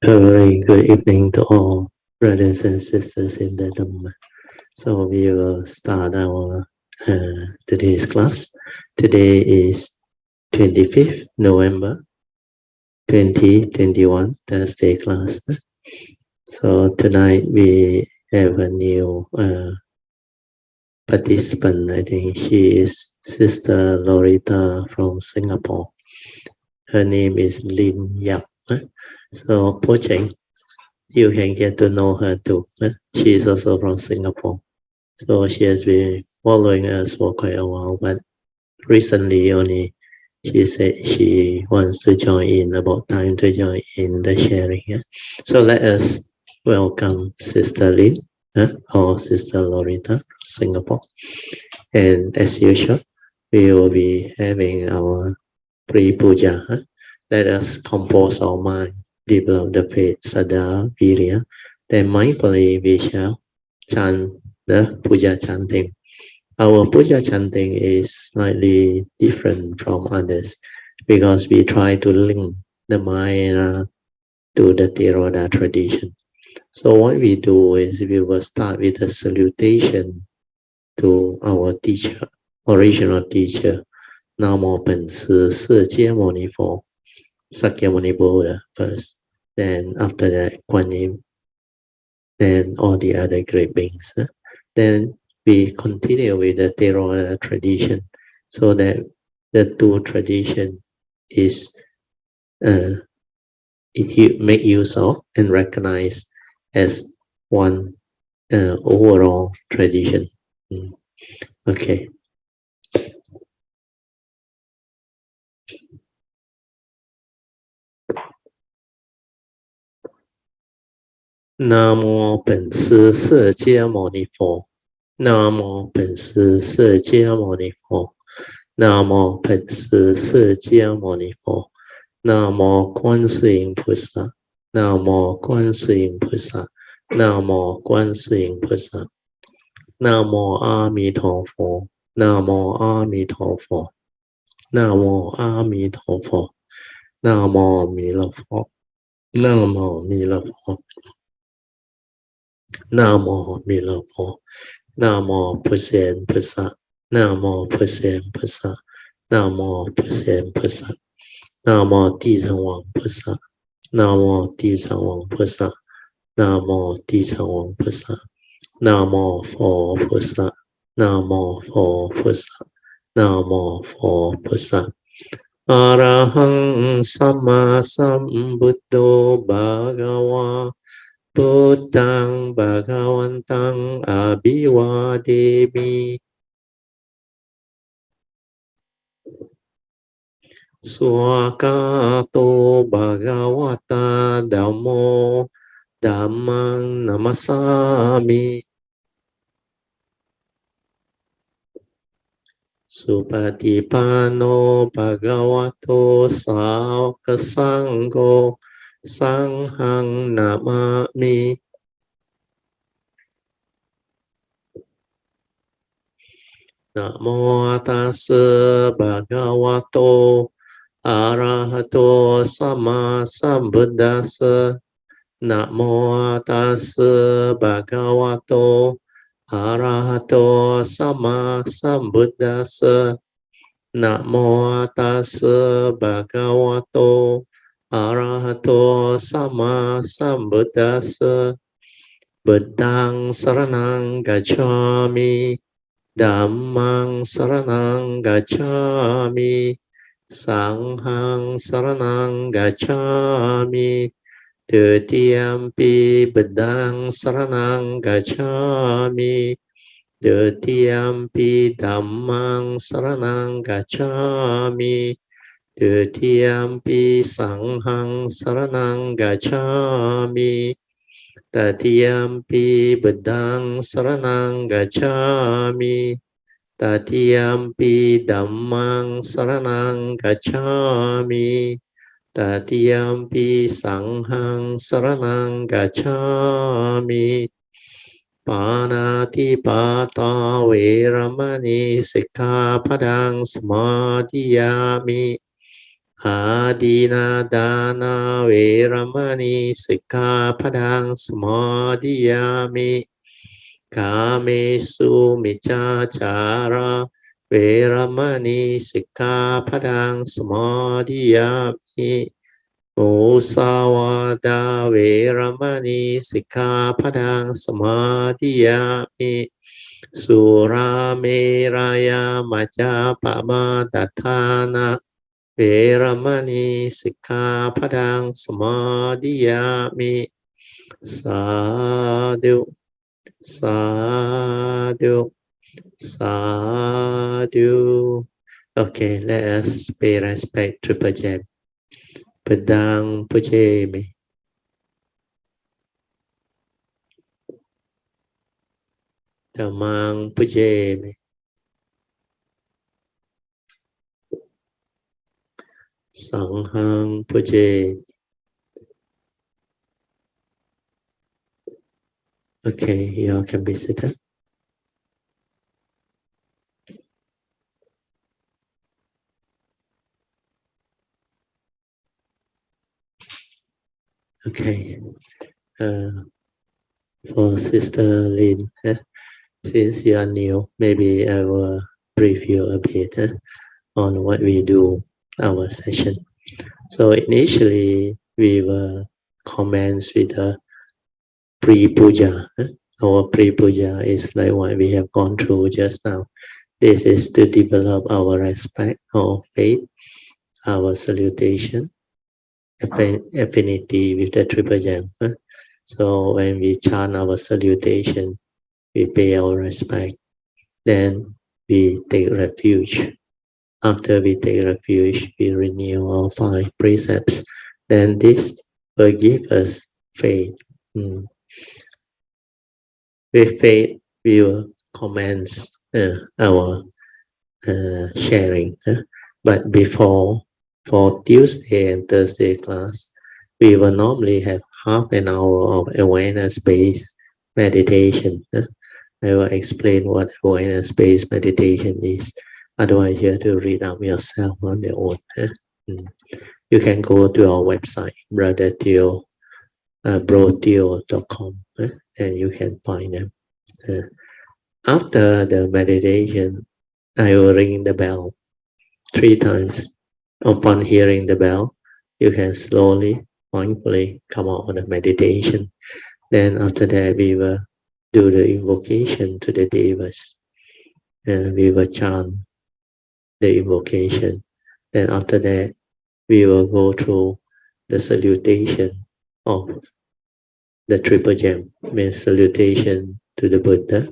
A very good evening to all brothers and sisters in the Dhamma. So we will start our today's class. Today is 25th November 2021, Thursday class. So tonight we have a new participant. I think she is Sister Loretta from Singapore. Her name is Lin Yap. So Pocheng, you can get to know her too. She is also from Singapore. So she has been following us for quite a while, but recently only she said she wants to join in, about time to join in the sharing. So let us welcome Sister Lin or Sister Loretta from Singapore. And as usual, we will be having our Pre-Puja. Let us compose our mind, develop the faith, Sada, Virya. Then mindfully we shall chant the Puja chanting. Our Puja chanting is slightly different from others because we try to link the mind to the Theravada tradition. So what we do is we will start with a salutation to our teacher, original teacher, Namo Pansi Sikya Moni Pho, Sakyamuni Buddha first. Then after that, Kuan Yin, then all the other great beings. Then we continue with the Theravada tradition, so that the two tradition is make use of and recognize as one overall tradition. Okay. Namo Pansi Sikya Moni Pho. Namo Pansi Sikya Moni Pho. Namo Pansi Sikya Moni Pho. Namo Kuan Yin菩萨. Namo Kuan Yin菩萨. Namo Kuan Yin菩萨. Namo 阿弥陀佛. Namo 阿弥陀佛. Namo 阿弥陀佛. Namo 弥勒佛. Namo 弥勒佛. Namo 弥勒佛. Namo 普贤菩萨. Namo 普贤菩萨. Namo 普贤菩萨. Namo 地藏王菩萨. Namo 地藏王菩萨. Namo 地藏王菩萨. Namo 佛菩萨. Namo 佛菩萨. Namo 佛菩萨. Arahang Sama Sambuddho Bhagava Buddhang Bhagavantang Abhivademi. Swakato Bhagavata Dhammo Dhammang Namasami. Supatipano Bhagavato Sāvaka Sangho Sanghang Namami. Namo tassa Bhagavato Arahato Sama Sambuddhassa. Namo tassa Bhagavato Arahato Sama Sambuddhassa. Namo tassa Bhagavato Arahato Sama Sambuddhassa. Buddhang Saranang Gacchami. Dhammang Saranang Gacchami. Sanghang Saranang Gacchami. Dutiyampi Buddhang Saranang Gacchami. Dutiyampi Dhammang Saranang Gacchami. Dutiyampi Sanghang Saranang Gacchami. Tatiyampi Buddhang Saranang Gacchami. Tatiyampi Dhammang Saranang Gacchami. Tatiyampi Sanghang Saranang Gacchami. Panati Pata Veramani Sikkhapadang Samadhiyami. Adina dana veramani sikkhapadang samadhiyami Kamesu miccachara veramani sikkhapadang samadhiyami Musawada veramani sikkhapadang samadhiyami Surameraya majapama dathana Veramani sikkhapadang samadhiyami Sadhu, sadhu, sadhu. Okay, let us pay respect to Pujam. Padang Pujami. Dhammang Pujami. Sanghang Pujami. Okay, you all can be seated. Okay, for Sister Lin, since you are new, maybe I will brief you a bit on what we do, our session. So initially, we will commence with a Pre-Puja. Our Pre-Puja is like what we have gone through just now. This is to develop our respect, our faith, our salutation, affinity with the Triple Gem. So when we chant our salutation, we pay our respect. Then we take refuge. After we take refuge, we renew our 5 precepts. Then this will give us faith. With faith, we will commence our sharing. But before, for Tuesday and Thursday class, we will normally have half an hour of awareness-based meditation. I will explain what awareness-based meditation is. Otherwise, you have to read up yourself on your own. You can go to our website, broteo.com, and you can find them. After the meditation, I will ring the bell 3 times. Upon hearing the bell, you can slowly, mindfully come out of the meditation. Then after that, we will do the invocation to the devas. We will chant the invocation. Then after that, we will go through the salutation of the Triple Gem, means salutation to the Buddha,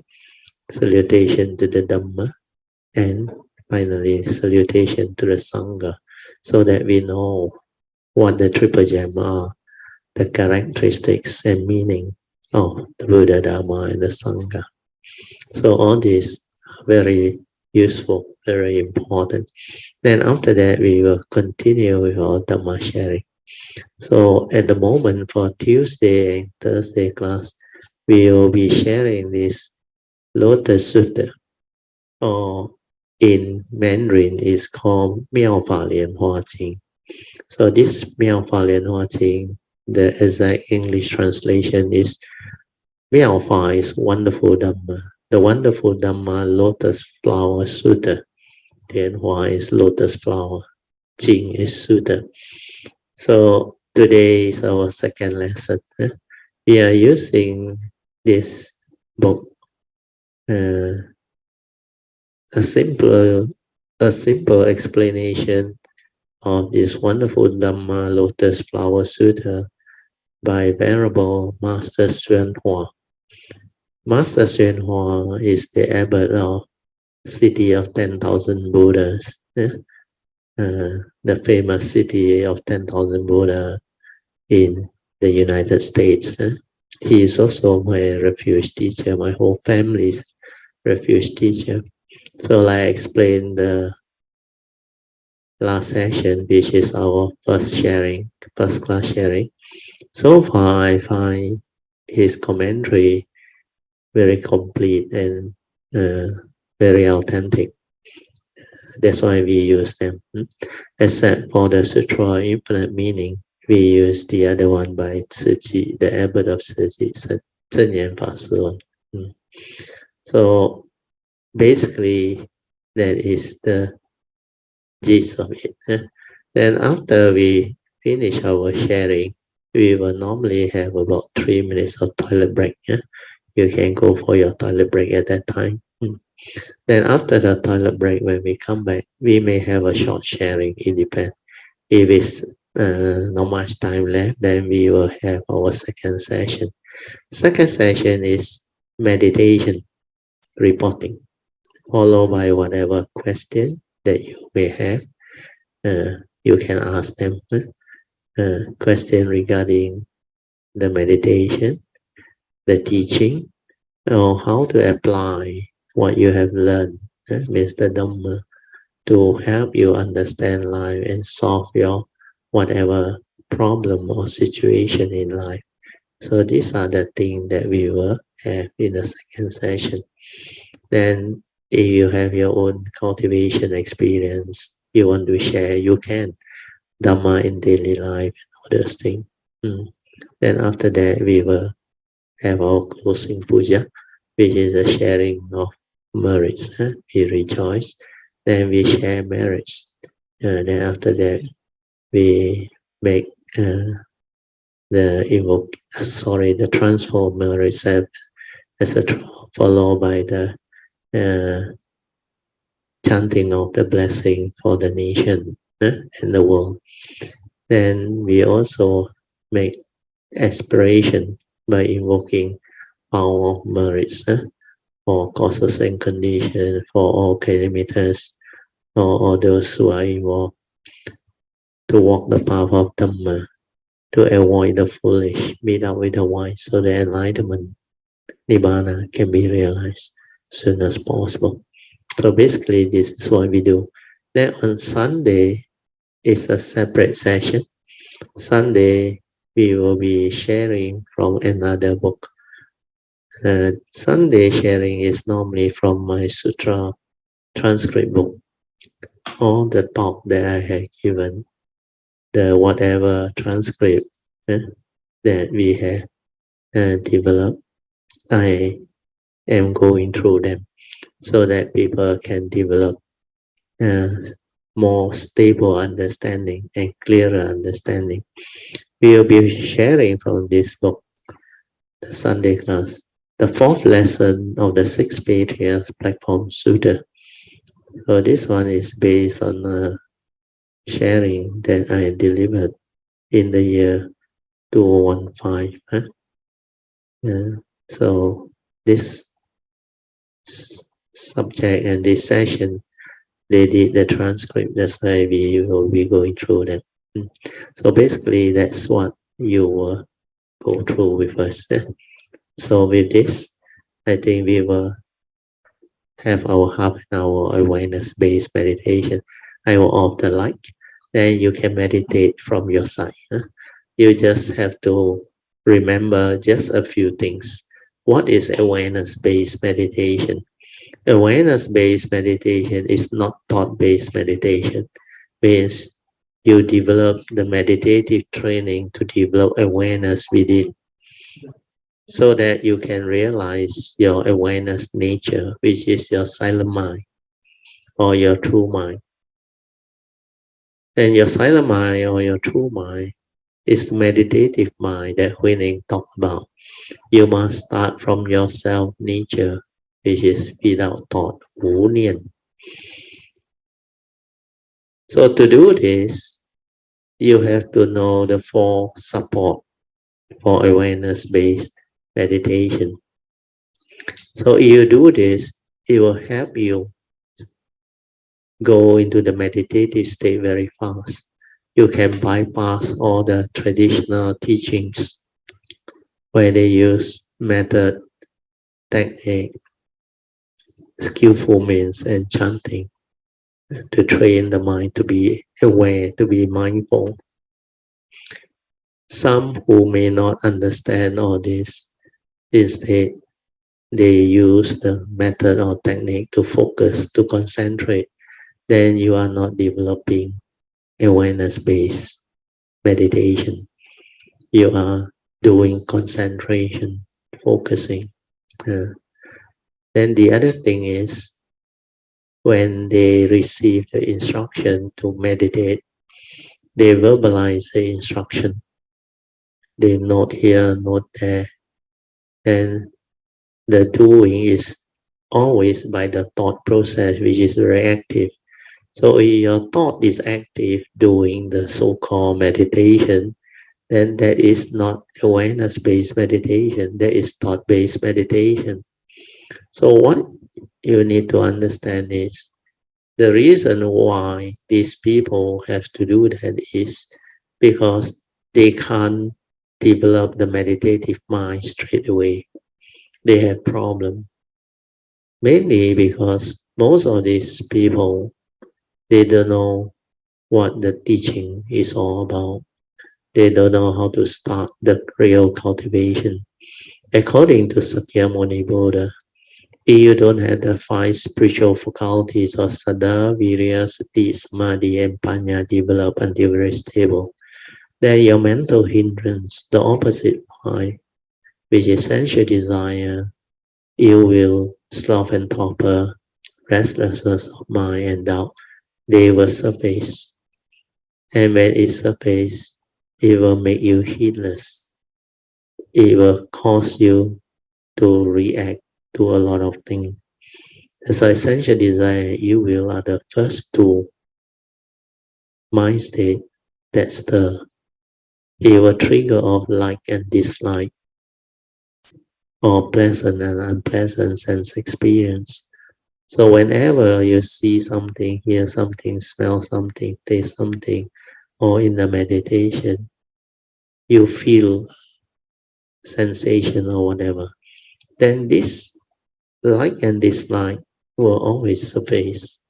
salutation to the Dhamma, and finally salutation to the Sangha, so that we know what the Triple Gem are, the characteristics and meaning of the Buddha, Dhamma, and the Sangha. So all these are very useful, very important. Then after that, we will continue with our Dhamma sharing. So at the moment for Tuesday and Thursday class, we will be sharing this Lotus Sutra, or in Mandarin is called 妙法蓮華經. So this 妙法蓮華經, the exact English translation is 妙法 is wonderful Dhamma. The wonderful Dhamma, Lotus Flower Sutra. 蓮華 is lotus flower. Jing is Sutra. So today is our second lesson. We are using this book, a simple explanation of this wonderful Dhamma Lotus Flower Sutra by Venerable Master Hsuan. Master Hsuan is the abbot of City of 10,000 Buddhas, the famous city of 10,000 Buddha in the United States. He is also my refuge teacher, my whole family's refuge teacher. So like I explained the last session, which is our first class sharing. So far, I find his commentary very complete and very authentic. That's why we use them. Except for the Sutra Infinite Meaning, we use the other one by Tzu, the abbot of Tzu, Zhen Fa Hsuan. So basically, that is the gist of it. Then after we finish our sharing, we will normally have about 3 minutes of toilet break. You can go for your toilet break at that time. Then after the toilet break, when we come back, we may have a short sharing. It depends. If it's not much time left, then we will have our second session. Second session is meditation reporting, followed by whatever question that you may have. You can ask them question regarding the meditation, the teaching, or how to apply what you have learned, means the Dhamma, to help you understand life and solve your whatever problem or situation in life. So these are the things that we will have in the second session. Then if you have your own cultivation experience, you want to share, you can. Dhamma in daily life and all those things. Then after that, we will have our closing puja, which is a sharing of merits. We rejoice, then we share merits. Then after that, we make the transfer of merits, etc., followed by the chanting of the blessing for the nation and the world. Then we also make aspiration by invoking power of merits for causes and conditions, for all kilometers, for all those who are involved, to walk the path of Dhamma, to avoid the foolish, meet up with the wise, so the enlightenment, Nibbana, can be realized as soon as possible. So basically, this is what we do. Then on Sunday is a separate session. Sunday, we will be sharing from another book. Sunday sharing is normally from my Sutra transcript book. All the talk that I have given, the whatever transcript that we have developed, I am going through them so that people can develop more stable understanding and clearer understanding. We will be sharing from this book, the Sunday class, the fourth lesson of the 6 Patriarchs Platform Sutta. So this one is based on sharing that I delivered in the year 2015. So this subject and this session, they did the transcript. That's why we will be going through them. So basically, that's what you will go through with us. So with this, I think we will have our half an hour awareness-based meditation. I will off the light. Then you can meditate from your side. You just have to remember just a few things. What is awareness-based meditation? Awareness-based meditation is not thought-based meditation. Means you develop the meditative training to develop awareness within, so that you can realize your awareness nature, which is your silent mind or your true mind. And your silent mind or your true mind is the meditative mind that Huining talked about. You must start from your self nature, which is without thought, Wu Nian. So to do this, you have to know the 4 support for awareness-based meditation. So if you do this, it will help you go into the meditative state very fast. You can bypass all the traditional teachings where they use method, technique, skillful means, and chanting to train the mind to be aware, to be mindful. Some who may not understand all this, instead they use the method or technique to focus, to concentrate, then you are not developing awareness-based meditation. You are doing concentration, focusing. Then the other thing is, when they receive the instruction to meditate, they verbalize the instruction. They note here, note there. And the doing is always by the thought process, which is reactive. So if your thought is active doing the so-called meditation, then that is not awareness-based meditation, that is thought-based meditation. So what you need to understand is the reason why these people have to do that is because they can't develop the meditative mind straight away. They have problem. Mainly because most of these people, they don't know what the teaching is all about. They don't know how to start the real cultivation. According to Sakyamuni Buddha, if you don't have the 5 spiritual faculties of Saddha, Virya, Sati, Samadhi, and Panya develop until very stable, then your mental hindrance, the opposite 5, which is sensual desire, ill will, sloth and torpor, restlessness of mind and doubt, they will surface. And when it surfaces, it will make you heedless. It will cause you to react to a lot of things. So essential desire, you will are the first 2 mind state that stir. It will trigger off like and dislike, or pleasant and unpleasant sense experience. So whenever you see something, hear something, smell something, taste something, or in the meditation, you feel sensation or whatever, then this like and dislike will always surface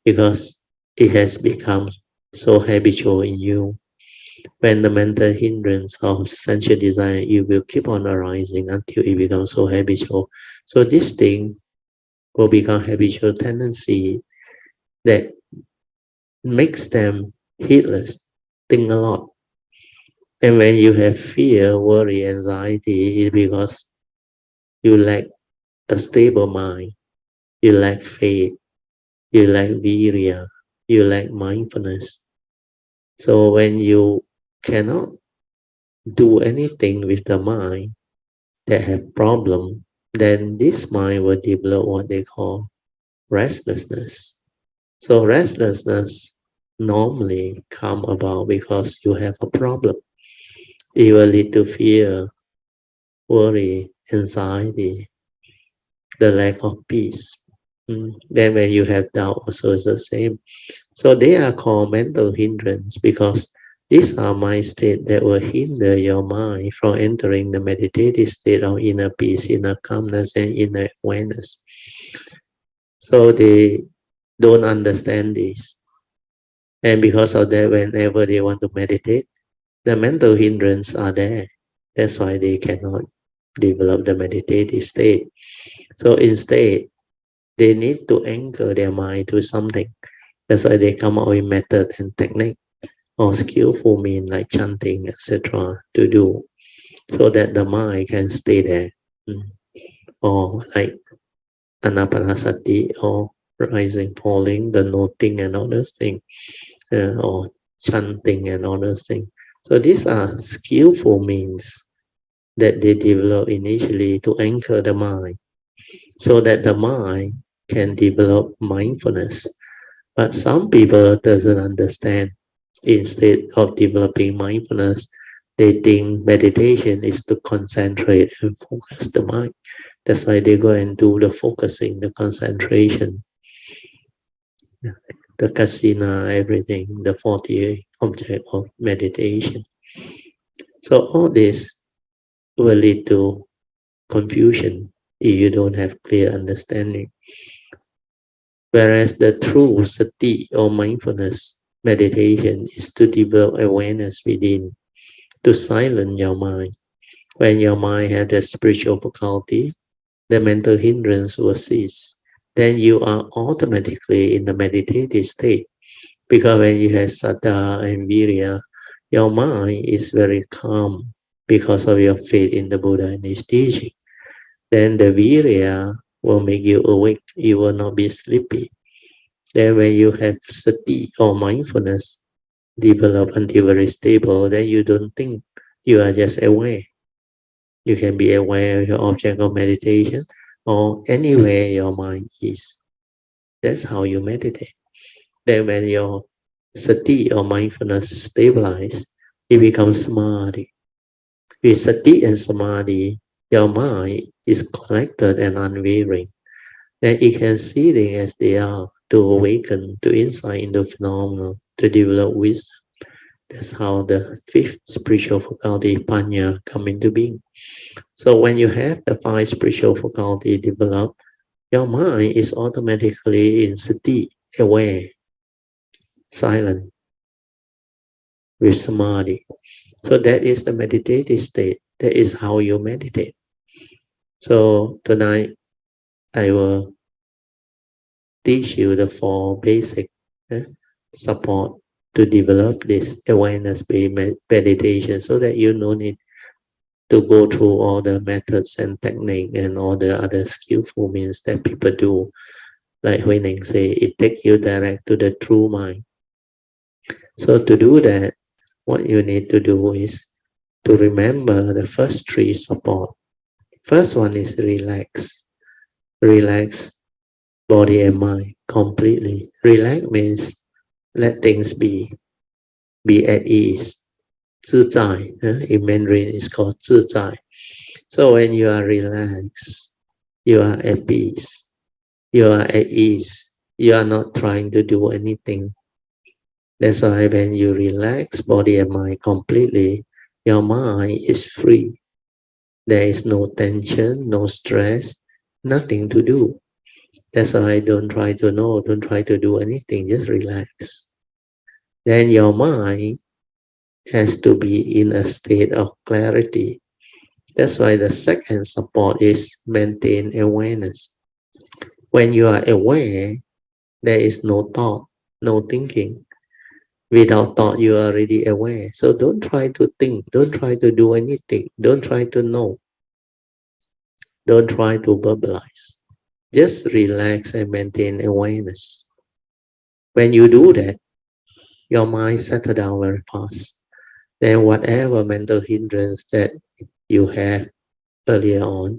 because it has become so habitual in you. When the mental hindrance of sensual desire, it will keep on arising until it becomes so habitual. So this thing will become habitual tendency that makes them heedless, think a lot. And when you have fear, worry, anxiety, it's because you lack a stable mind, you lack faith, you lack virya, you lack mindfulness. So when you cannot do anything with the mind that have problem, then this mind will develop what they call restlessness. So restlessness normally come about because you have a problem. It will lead to fear, worry, anxiety, the lack of peace. Then when you have doubt also is the same. So they are called mental hindrance because these are mind states that will hinder your mind from entering the meditative state of inner peace, inner calmness, and inner awareness. So they don't understand this. And because of that, whenever they want to meditate, the mental hindrance are there. That's why they cannot develop the meditative state. So instead, they need to anchor their mind to something. That's why they come up with method and technique or skillful means like chanting, etc. to do so that the mind can stay there. Or like anapanasati or rising, falling, the noting and all those things, or chanting and all those things. So these are skillful means that they develop initially to anchor the mind so that the mind can develop mindfulness. But some people doesn't understand. Instead of developing mindfulness, they think meditation is to concentrate and focus the mind. That's why they go and do the focusing, the concentration, the kasina, everything, the 48 object of meditation. So all this will lead to confusion if you don't have clear understanding. Whereas the true sati or mindfulness meditation is to develop awareness within, to silence your mind. When your mind has the spiritual faculty, the mental hindrance will cease. then you are automatically in the meditative state. Because when you have saddha and virya, your mind is very calm because of your faith in the Buddha and his teaching. Then the virya will make you awake. You will not be sleepy. Then when you have sati or mindfulness develop until very stable, then you don't think. You are just aware. You can be aware of your object of meditation or anywhere your mind is. That's how you meditate. Then when your sati or mindfulness stabilize, it becomes samadhi. With sati and samadhi, your mind is collected and unwavering. Then it can see things as they are, to awaken to insight into phenomena, to develop wisdom. That's how the fifth spiritual faculty, panya, come into being. So when you have the five spiritual faculty developed, your mind is automatically in sati, aware, silent, with samadhi. So that is the meditative state. That is how you meditate. So tonight I will teach you the four basic support to develop this awareness-based meditation, so that you no need to go through all the methods and technique and all the other skillful means that people do. Like Huineng say, it takes you direct to the true mind. So to do that, what you need to do is to remember the first three support. First one is relax. Relax body and mind completely. Relax means let things be at ease. 自在, in Mandarin it's called 自在. So when you are relaxed, you are at peace, you are at ease, you are not trying to do anything. That's why when you relax body and mind completely, your mind is free. There is no tension, no stress, nothing to do. That's why don't try to know, don't try to do anything, just relax. Then your mind has to be in a state of clarity. That's why the second support is maintain awareness. When you are aware, there is no thought, no thinking. Without thought, you are already aware. So don't try to think, don't try to do anything, don't try to know, don't try to verbalize. Just relax and maintain awareness. When you do that, your mind settles down very fast. Then whatever mental hindrance that you have earlier on,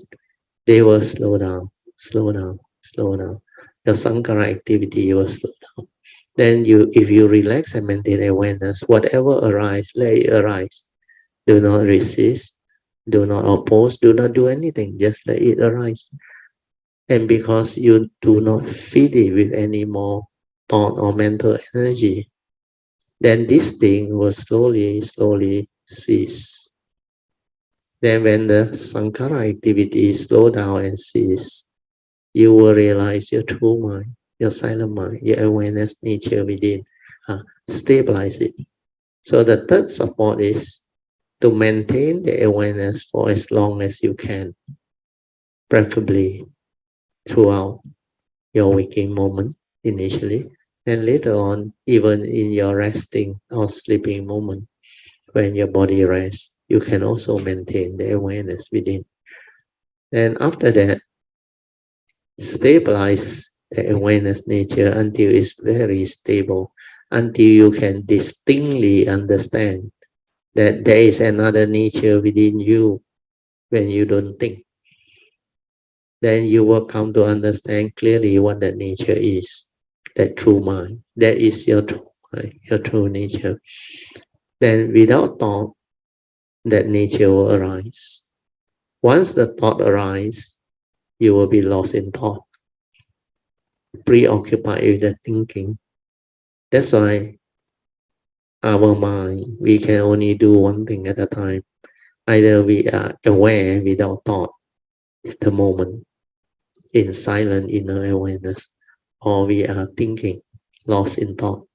they will slow down, slow down, slow down. Your sankara activity will slow down. Then if you relax and maintain awareness, whatever arises, let it arise. Do not resist, do not oppose, do not do anything, just let it arise. And because you do not feed it with any more thought or mental energy, then this thing will slowly cease. Then when the sankara activity slow down and cease, you will realize your true mind, your silent mind, your awareness nature within, stabilize it. So the third support is to maintain the awareness for as long as you can, preferably throughout your waking moment initially, and later on, even in your resting or sleeping moment, when your body rests, you can also maintain the awareness within. And after that, stabilize the awareness nature until it's very stable, until you can distinctly understand that there is another nature within you when you don't think. Then you will come to understand clearly what that nature is, that true mind. That is your true mind, your true nature. Then without thought, that nature will arise. Once the thought arises, you will be lost in thought, preoccupied with the thinking. That's why our mind, we can only do one thing at a time. Either we are aware without thought at the moment, in silent inner awareness, or we are thinking, lost in thought,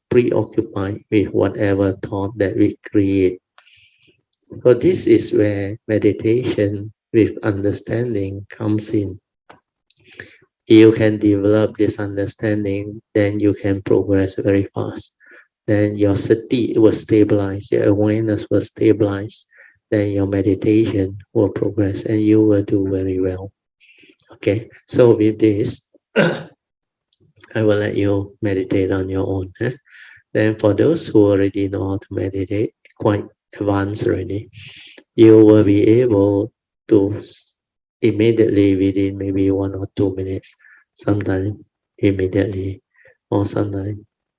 preoccupied with whatever thought that we create. So this is where meditation with understanding comes in. you can develop this understanding, then you can progress very fast. Then your sati will stabilize, your awareness will stabilize, then your meditation will progress and you will do very well. Okay, so with this, I will let you meditate on your own. Then for those who already know how to meditate, quite advanced already, you will be able to immediately within maybe 1 or 2 minutes, sometimes immediately, or sometimes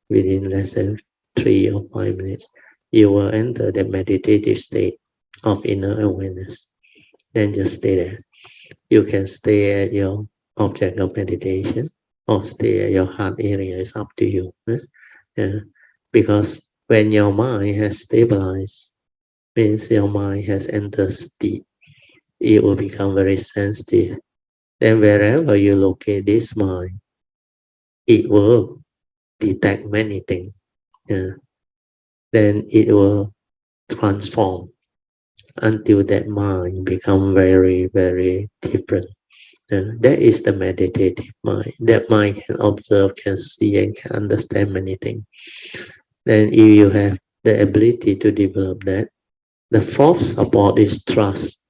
within less than 3 or 5 minutes, you will enter the meditative state of inner awareness. Then just stay there. You can stay at your object of meditation or stay at your heart area. It's up to you. Because when your mind has stabilized, means your mind has entered state, it will become very sensitive. Then wherever you locate this mind, it will detect many things. Then it will transform until that mind become very, very different. That is the meditative mind. That mind can observe, can see, and can understand many things. Then if you have the ability to develop that, the fourth support is trust.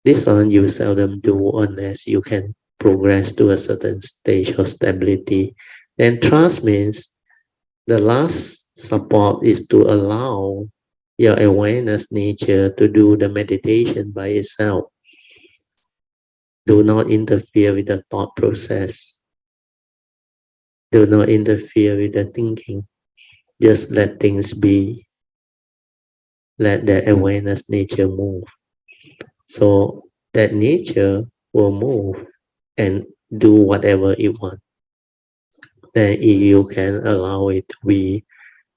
This one you seldom do unless you can progress to a certain stage of stability. Then trust means the last support is to allow your awareness nature to do the meditation by itself. Do not interfere with the thought process. Do not interfere with the thinking. Just let things be. Let the awareness nature move. So that nature will move and do whatever it wants. Then if you can allow it to be,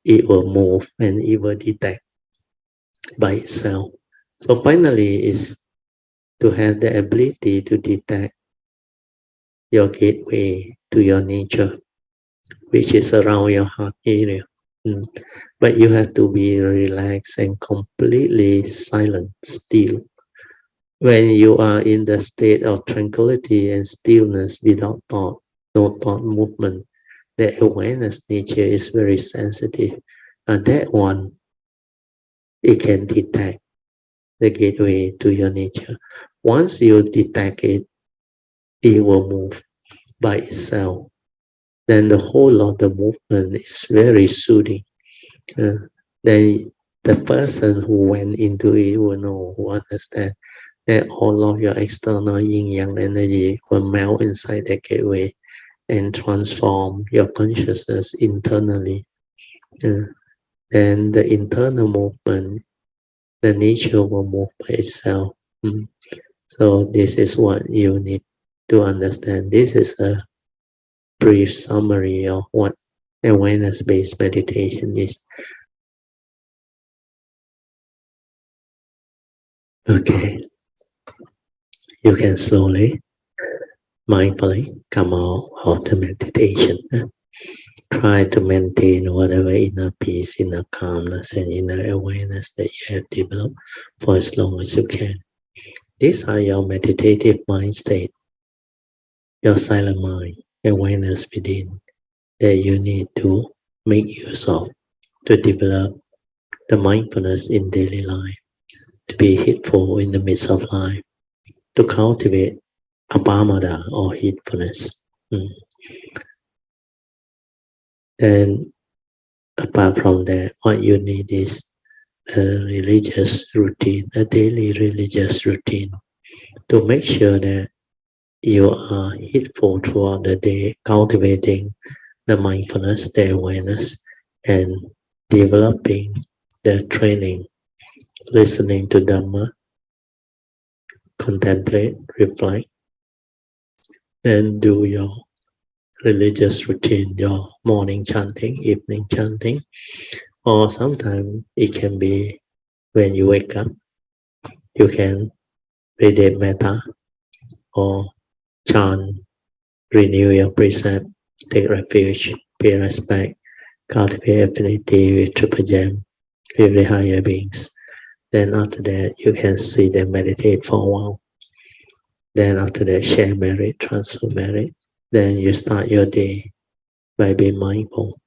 it will move and it will detect by itself. So finally is to have the ability to detect your gateway to your nature, which is around your heart area. But you have to be relaxed and completely silent, still. When you are in the state of tranquility and stillness without thought, no thought movement, the awareness nature is very sensitive. And that one, it can detect the gateway to your nature. Once you detect it, it will move by itself. Then the whole of the movement is very soothing. Then the person who went into it will know, who understand that all of your external yin-yang energy will melt inside the gateway and transform your consciousness internally. Then the internal movement, the nature will move by itself. So this is what you need to understand. This is a brief summary of what awareness-based meditation is. Okay, you can slowly, mindfully come out of the meditation. Try to maintain whatever inner peace, inner calmness, and inner awareness that you have developed for as long as you can. These are your meditative mind state, your silent mind, awareness within, that you need to make use of to develop the mindfulness in daily life, to be heedful in the midst of life, to cultivate apamada or heedfulness. Then apart from that, what you need is a religious routine, a daily religious routine, to make sure that you are heedful throughout the day, cultivating the mindfulness, the awareness, and developing the training, listening to Dhamma, contemplate, reflect, and do your religious routine, your morning chanting, evening chanting, or sometimes it can be when you wake up, you can read metta or chant, renew your precept, take refuge, pay respect, cultivate affinity with Triple Gem, with the higher beings. Then after that, you can sit and meditate for a while. Then after that, share merit, transfer merit, then you start your day by being mindful.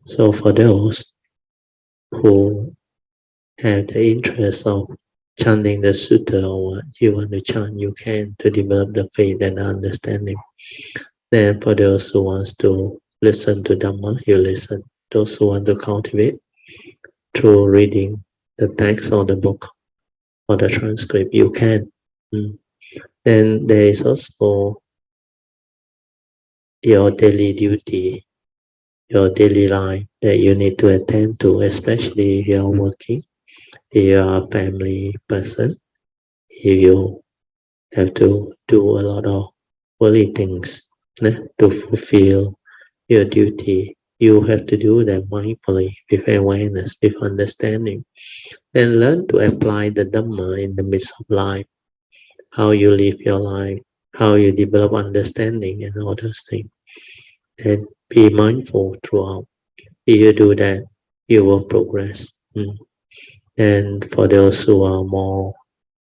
So for those who have the interest of chanting the sutta or what you want to chant, you can to develop the faith and understanding. Then for those who wants to listen to Dhamma, you listen. Those who want to cultivate through reading the text or the book or the transcript, you can. Then there is also your daily duty, your daily life that you need to attend to, especially if you are working, if you are a family person, if you have to do a lot of worldly things to fulfill your duty. You have to do that mindfully, with awareness, with understanding. Then learn to apply the Dhamma in the midst of life, how you live your life, how you develop understanding and all those things. And be mindful throughout. If you do that, you will progress. And for those who are more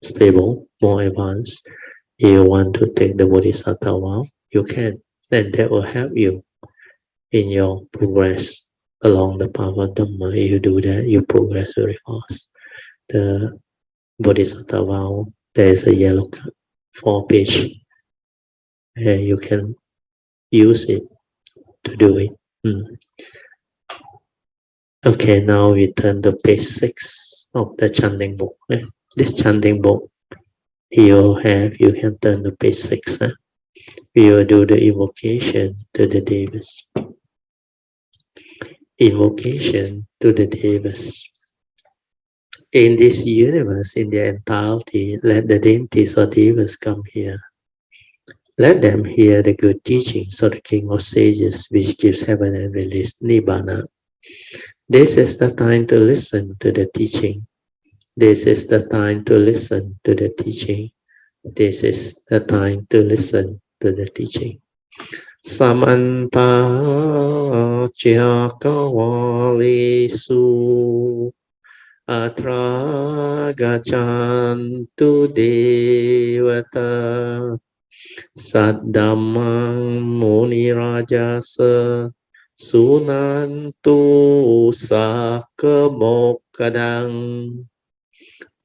stable, more advanced, if you want to take the Bodhisattva vow, you can. And that will help you in your progress along the path of Dhamma. If you do that, you progress very fast. The Bodhisattva vow, there is a yellow 4-page, and you can use it to do it. Okay, now we turn to page 6 of the chanting book. This chanting book you can turn to page 6. We will do the invocation to the Devas. Invocation to the Devas. In this universe, in their entirety, let the deities or Devas come here. Let them hear the good teachings of the King of Sages, which gives heaven and release Nibbana. This is the time to listen to the teaching. This is the time to listen to the teaching. This is the time to listen to the teaching. Samanta Chakavalisu Atra Gachantu Devata Saddhammang Muni Rajasa Sunantu Sakamokadang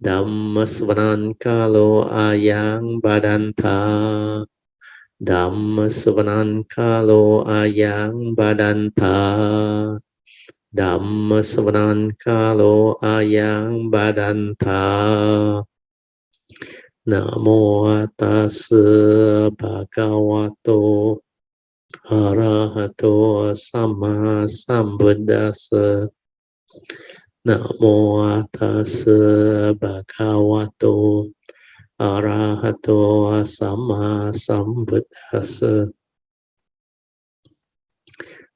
Dhammasvanan Kalo Ayang Badanta Dhammasvanan Kalo Ayang Badanta Dhammasvanan Kalo Ayang Badanta Namo Tassa Bhagavato Arahato Sama Sambuddhassa Namo Tassa Bhagavato Arahato Sama Sambuddhassa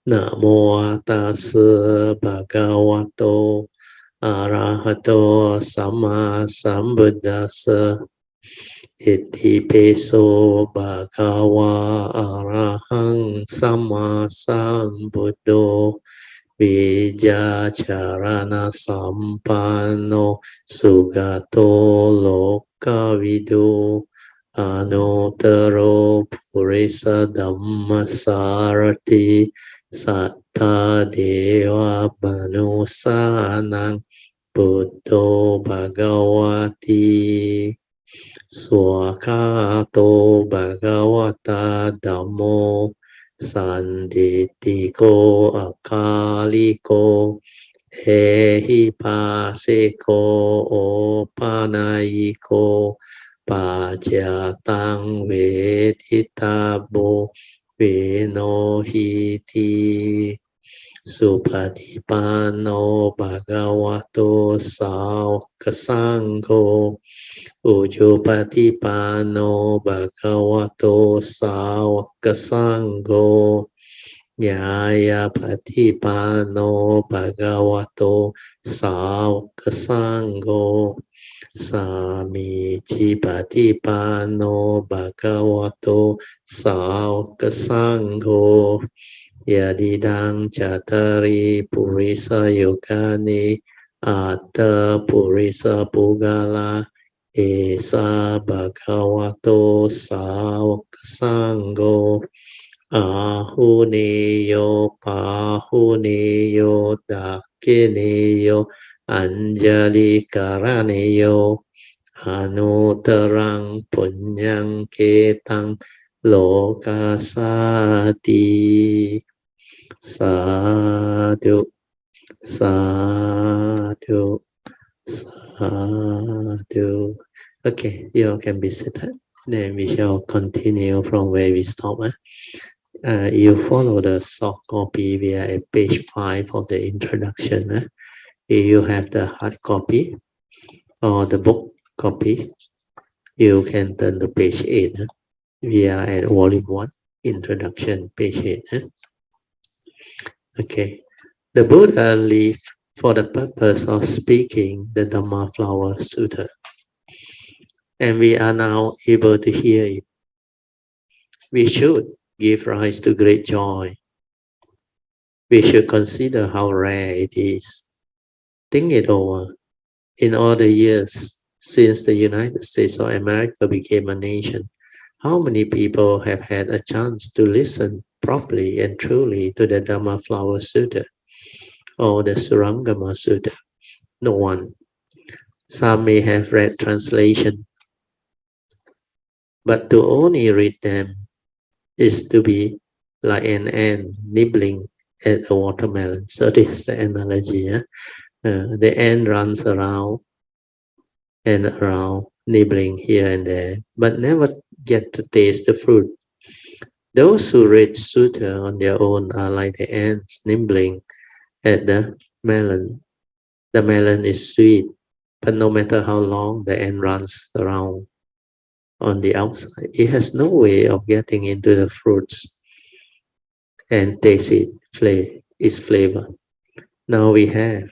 Namo Tassa Bhagavato Arahato Sama Sambuddhassa Iti peso bhagava arahang sama sambuddho Vijacharana sampano sugato lokavidu Anuttaro purisa dhammasarati satta deva manusanang buddho bhagavati Swakato Bhagavata Dhammo Sanditiko Akaliko Ehipaseko Opanayiko Pajatang Veditabo Vinohiti Supatipano Bhagavato Saukasangho Ujupatipano Bhagavato Saukasangho Nyayapatipano Bhagavato Saukasangho Samicipatipano Bhagavato Saukasangho Yadidang Chatari Purisa Yogani Atta Purisa Pugala Esa Bhagavato Saukasangho Ahuneyo pahuneyo dakineyo anjali karaneyo anutarang punyang ketang lokasati. Sadhu, sadhu, sadhu. Okay, you all can be seated. Then we shall continue from where we stop. You follow the soft copy via page 5 of the introduction. If you have the hard copy or the book copy, you can turn to page 8. We are at volume 1, introduction, page 8. Okay. The Buddha lived for the purpose of speaking the Dharma Flower Sutra, and we are now able to hear it. We should give rise to great joy. We should consider how rare it is. Think it over. In all the years since the United States of America became a nation, how many people have had a chance to listen properly and truly to the Dharma Flower Sutra or the Surangama Sutra? No one. Some may have read translation, but to only read them is to be like an ant nibbling at a watermelon. So this is the analogy. The ant runs around and around, nibbling here and there, but never get to taste the fruit. Those who read Sutra on their own are like the ants nibbling at the melon. The melon is sweet, but no matter how long the ant runs around on the outside, it has no way of getting into the fruits and taste its flavor. Now we have,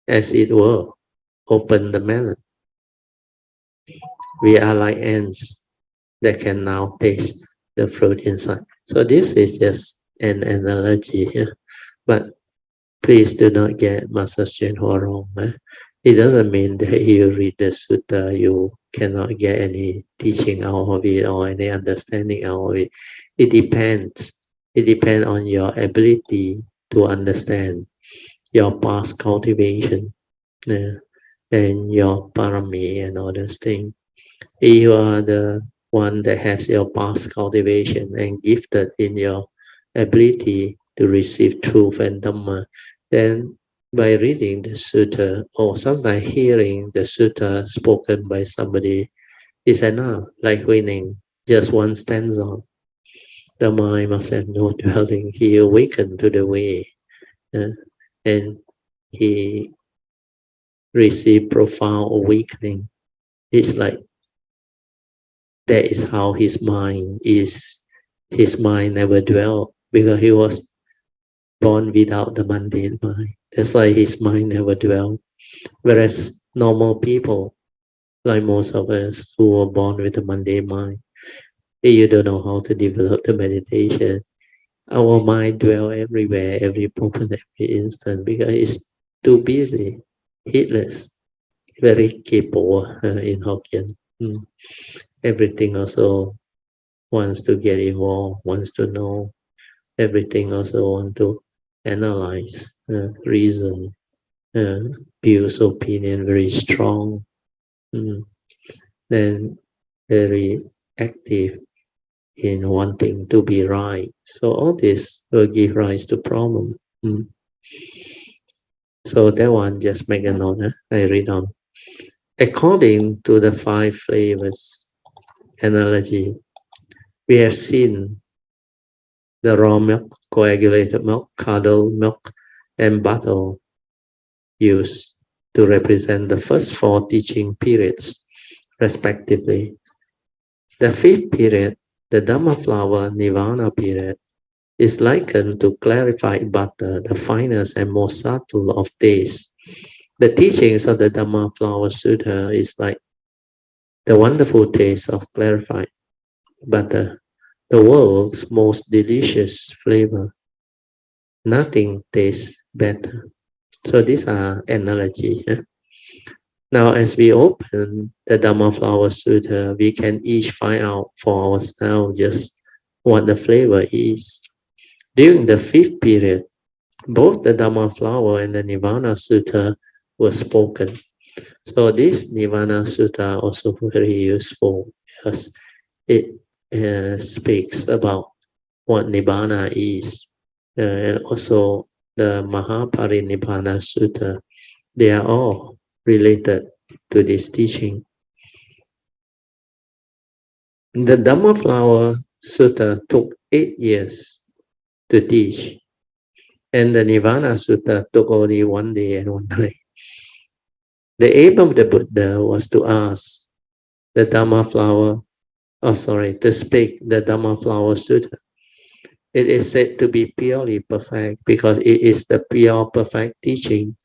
as it were, opened the melon. We are like ants that can now taste the fruit inside. So this is just an analogy here, but please do not get Master Hsuan wrong. It doesn't mean that you read the sutta, you cannot get any teaching out of it or any understanding out of it. It depends. It depends on your ability to understand, your past cultivation, and your parami and all those things. If you are the one that has your past cultivation and gifted in your ability to receive truth and Dhamma, then by reading the sutta or sometimes hearing the sutta spoken by somebody is enough, like winning just one stanza. The mind must have no dwelling. He awakened to the way, and he received profound awakening. It's like that is how his mind is. His mind never dwelt because he was born without the mundane mind. That's why his mind never dwelt. Whereas normal people, like most of us who were born with a mundane mind, you don't know how to develop the meditation. Our mind dwells everywhere, every moment, every instant, because it's too busy, heedless, very capable in Hokkien. Everything also wants to get involved, wants to know. Everything also wants to analyze, reason, views, opinion, very strong. Then very active in wanting to be right. So all this will give rise to problem. So that one, just make a note. I read on. According to the 5 flavors analogy, we have seen the raw milk, coagulated milk, curdled milk, and butter used to represent the first 4 teaching periods, respectively. The 5th period, the Dhamma Flower Nirvana period, is likened to clarified butter, the finest and most subtle of taste. The teachings of the Dhamma Flower Sutra is like the wonderful taste of clarified butter, the world's most delicious flavor. Nothing tastes better. So these are analogies. Now, as we open the Dhamma Flower Sutra, we can each find out for ourselves just what the flavor is. During the 5th period, both the Dharma Flower and the Nirvana Sutta were spoken. So this Nirvana Sutta also very useful because it speaks about what Nibbana is. And also the Mahaparinibbana Sutta, they are all related to this teaching. The Dhamma Flower Sutta took 8 years to teach, and the Nirvana Sutta took only 1 day and 1 night. The aim of the Buddha was to ask the Dhamma Flower, to speak the Dhamma Flower Sutta. It is said to be purely perfect because it is the pure perfect teaching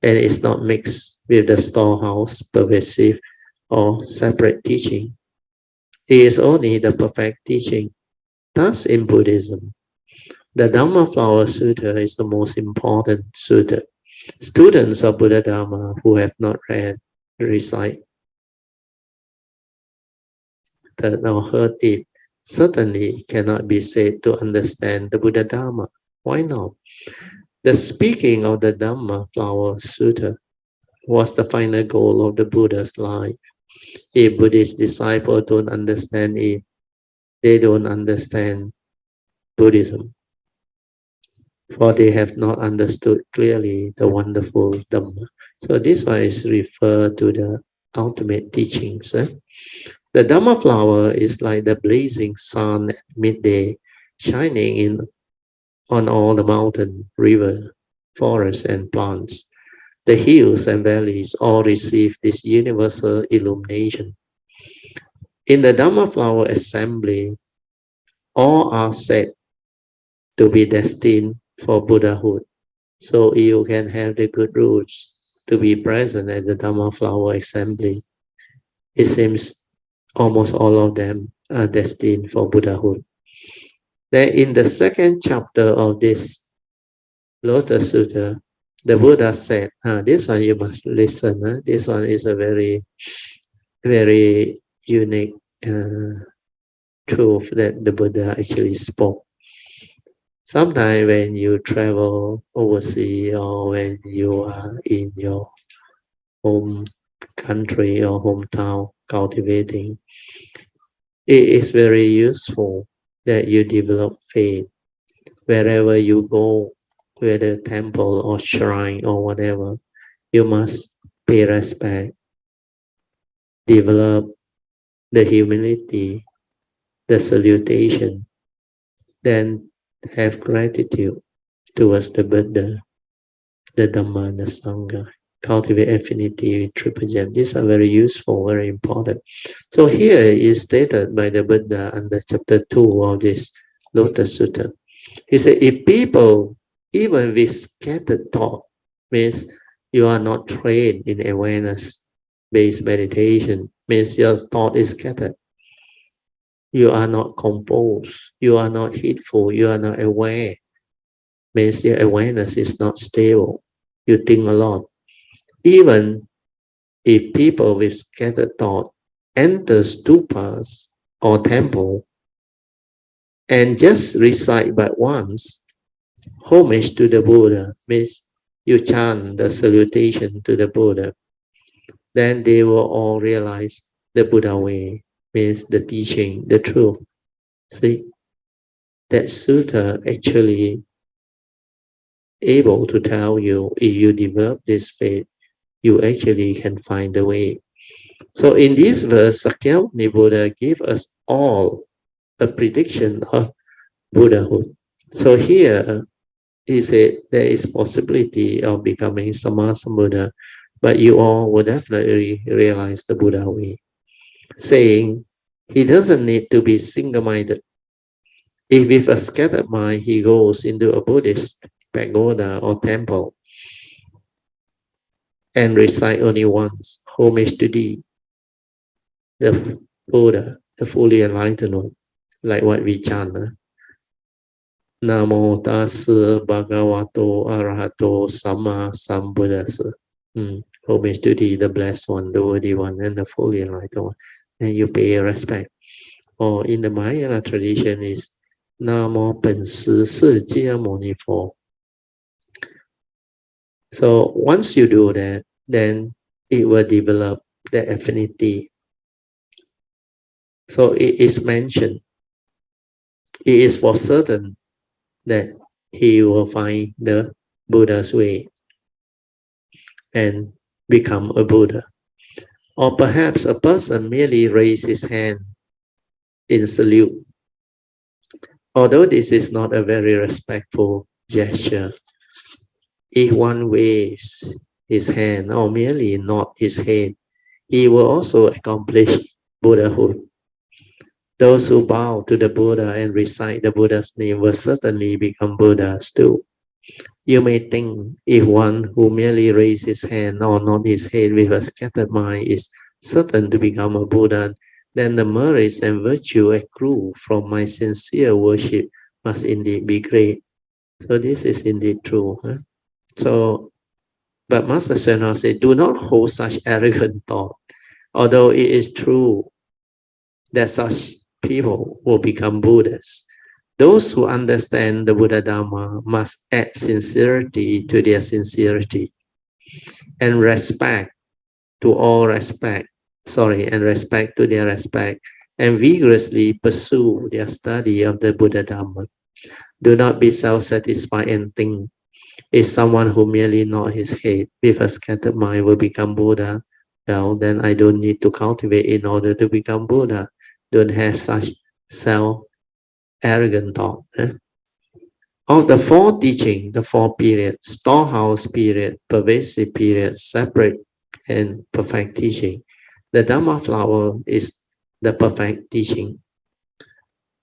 and is not mixed with the storehouse, pervasive, or separate teaching. It is only the perfect teaching. Thus, in Buddhism, the Dhamma Flower Sutta is the most important sutta. Students of Buddha Dharma who have not read, recite, or heard it certainly cannot be said to understand the Buddha Dharma. Why not? The speaking of the Dhamma Flower Sutta was the final goal of the Buddha's life. If Buddhist disciples don't understand it, they don't understand Buddhism, for they have not understood clearly the wonderful Dhamma. So this one is referred to the ultimate teachings. The Dhamma Flower is like the blazing sun at midday, shining on all the mountain, river, forests, and plants. The hills and valleys all receive this universal illumination. In the Dhamma Flower assembly, all are said to be destined for Buddhahood. So you can have the good roots to be present at the Dhamma Flower assembly. It seems almost all of them are destined for Buddhahood. Then in the 2nd chapter of this Lotus Sutra, the Buddha said, this one you must listen. This one is a very, very unique truth that the Buddha actually spoke. Sometimes when you travel overseas or when you are in your home country or hometown cultivating, it is very useful that you develop faith. Wherever you go, whether temple or shrine or whatever, you must pay respect, develop the humility, the salutation, then have gratitude towards the Buddha, the Dhamma, the Sangha. Cultivate affinity with Triple Gem. These are very useful, very important. So here is stated by the Buddha under chapter 2 of this Lotus Sutra. He said, if people, even with scattered thought, means you are not trained in awareness-based meditation, means your thought is scattered. You are not composed, you are not heedful, you are not aware, means your awareness is not stable. You think a lot. Even if people with scattered thought enter stupas or temple and just recite but once, homage to the Buddha, means you chant the salutation to the Buddha, then they will all realize the Buddha way, means the teaching, the truth. See, that sutta actually able to tell you if you develop this faith, you actually can find the way. So in this verse, Sakyamuni Buddha gave us all a prediction of Buddhahood. So here he said there is possibility of becoming Sammasambuddha, but you all will definitely realize the Buddha way, saying he doesn't need to be single-minded. If with a scattered mind he goes into a Buddhist pagoda or temple and recite only once, homage to thee, the Buddha, the fully enlightened one, like what we chant. Namo tassa bhagavato arahato samma sambuddhassa. Homage to thee, the blessed one, the worthy one, and the fully enlightened one. And you pay respect. Or in the Mahayana tradition is 那么本师释迦牟尼佛. So once you do that, then it will develop the affinity. So it is mentioned, it is for certain that he will find the Buddha's way and become a Buddha. Or perhaps a person merely raise his hand in salute. Although this is not a very respectful gesture, if one waves his hand or merely nod his head, he will also accomplish Buddhahood. Those who bow to the Buddha and recite the Buddha's name will certainly become Buddhas too. You may think if one who merely raises his hand or nods his head with a scattered mind is certain to become a Buddha, then the merits and virtue accrue from my sincere worship must indeed be great. So this is indeed true. Huh? So, but Master Hsuan said, do not hold such arrogant thought. Although it is true that such people will become Buddhas, those who understand the Buddha Dhamma must add sincerity to their sincerity and respect to all respect, and respect to their respect, and vigorously pursue their study of the Buddha Dhamma. Do not be self-satisfied and think, if someone who merely nods his head with a scattered mind will become Buddha, well, then I don't need to cultivate in order to become Buddha. Don't have such self-arrogant thought. Of the four teaching, the four periods, storehouse period, pervasive period, separate and perfect teaching, the Dharma Flower is the perfect teaching.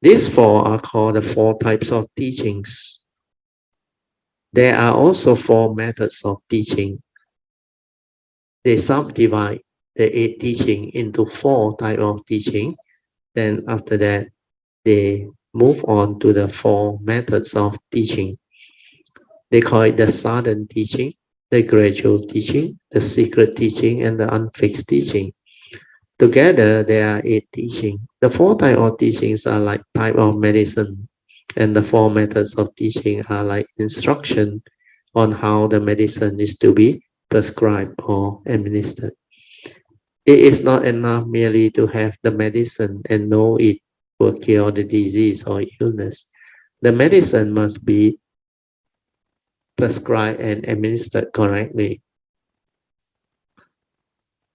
These four are called the four types of teachings. There are also four methods of teaching. They subdivide the 8 teaching into 4 types of teaching. Then after that, they move on to the 4 methods of teaching. They call it the sudden teaching, the gradual teaching, the secret teaching, and the unfixed teaching. Together, there are 8 teachings. The 4 types of teachings are like type of medicine, and the 4 methods of teaching are like instruction on how the medicine is to be prescribed or administered. It is not enough merely to have the medicine and know it will cure the disease or illness. The medicine must be prescribed and administered correctly.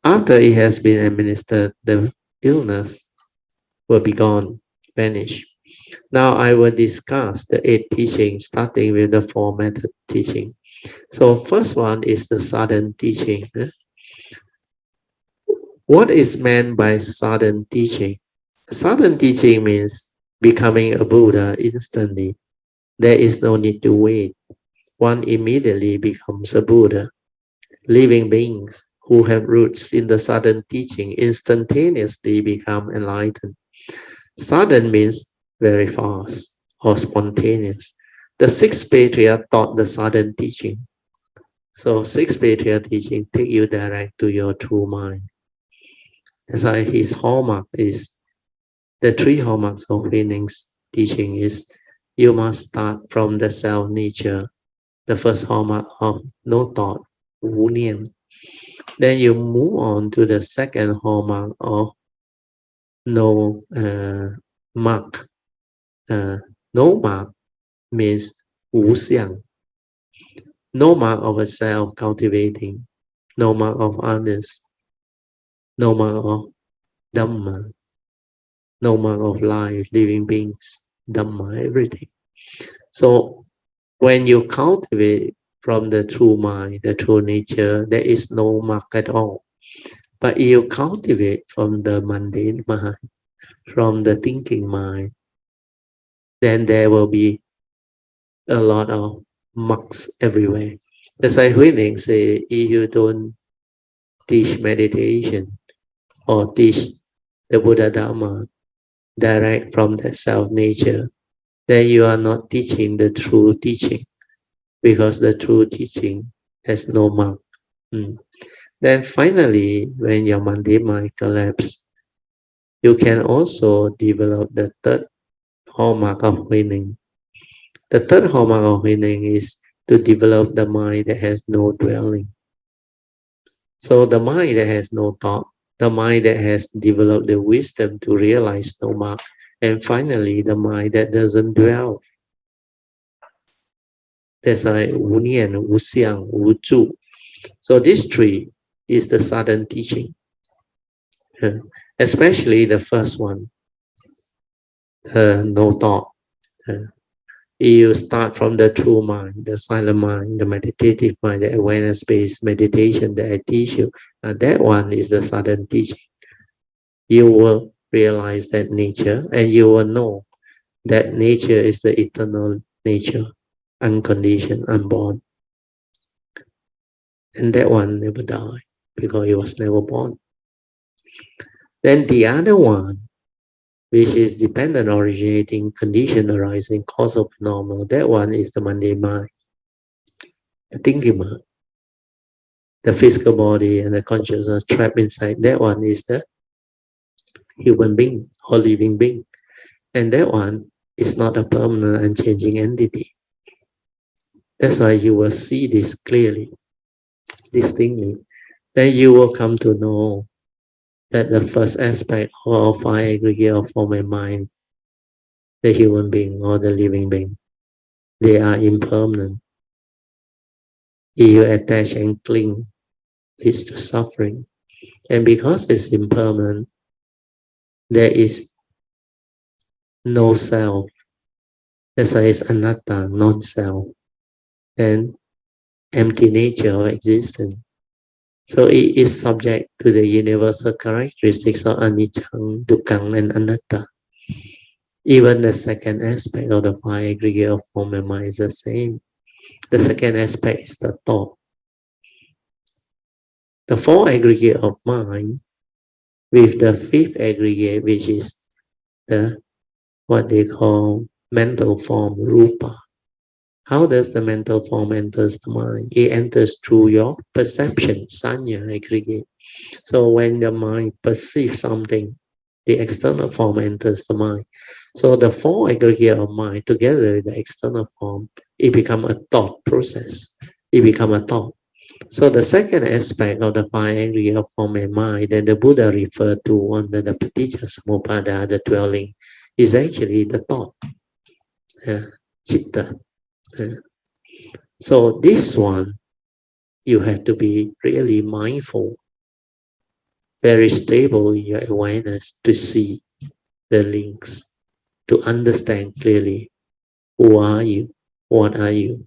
After it has been administered, the illness will be gone, vanish. Now I will discuss the 8 teachings, starting with the 4 method teaching. So first one is the sudden teaching. What is meant by sudden teaching? Sudden teaching means becoming a Buddha instantly. There is no need to wait. One immediately becomes a Buddha. Living beings who have roots in the sudden teaching instantaneously become enlightened. Sudden means very fast or spontaneous. The 6 patriarchs taught the sudden teaching. So 6 patriarch teaching take you direct to your true mind. That's why his hallmark is, the 3 hallmarks of Huineng's teaching is, you must start from the self nature, the first hallmark of no thought, Wu Nian. Then you move on to the second hallmark of no mark. No mark means Wu Xiang. No mark of a self cultivating, no mark of others, no mark of Dhamma, no mark of life, living beings, Dhamma, everything. So when you cultivate from the true mind, the true nature, there is no mark at all. But you cultivate from the mundane mind, from the thinking mind, then there will be a lot of marks everywhere. That's why Huineng say, if you don't teach meditation or teach the Buddha Dhamma direct from the self nature, then you are not teaching the true teaching, because the true teaching has no mark. Then finally, when your mundane mind collapses, you can also develop the third hallmark of Huining. The third hallmark of Huining is to develop the mind that has no dwelling. So the mind that has no thought, the mind that has developed the wisdom to realize no mark, and finally the mind that doesn't dwell. That's like Wu Nian, Wu Xiang, Wu Zhu. So this three is the southern teaching. Especially the first one, no thought. You start from the true mind, the silent mind, the meditative mind, the awareness-based meditation that I teach you. And that one is the southern teaching. You will realize that nature, and you will know that nature is the eternal nature, unconditioned, unborn. And that one never died because it was never born. Then the other one, which is dependent, originating, condition, arising, causal, phenomenal, that one is the mundane mind, the thinking mind. The physical body and the consciousness trapped inside, that one is the human being or living being. And that one is not a permanent, unchanging entity. That's why you will see this clearly, distinctly. Then you will come to know that the first aspect of our aggregate of form and mind, the human being or the living being, they are impermanent. If you attach and cling, leads to suffering. And because it's impermanent, there is no self. That's why it's anatta, non-self, and empty nature of existence. So it is subject to the universal characteristics of anicca, dukkha, and anatta. Even the second aspect of the five aggregate of form and mind is the same. The second aspect is the thought. The fourth aggregate of mind with the fifth aggregate, which is the what they call mental form, rupa. How does the mental form enters the mind? It enters through your perception, sanya aggregate. So when the mind perceives something, the external form enters the mind. So the four aggregate of mind together with the external form, it becomes a thought process. It becomes a thought. So the second aspect of the five aggregate of form and mind that the Buddha referred to under the Paticca Samuppada, the dwelling, is actually the thought, citta. So this one, you have to be really mindful, very stable in your awareness to see the links, to understand clearly who are you, what are you.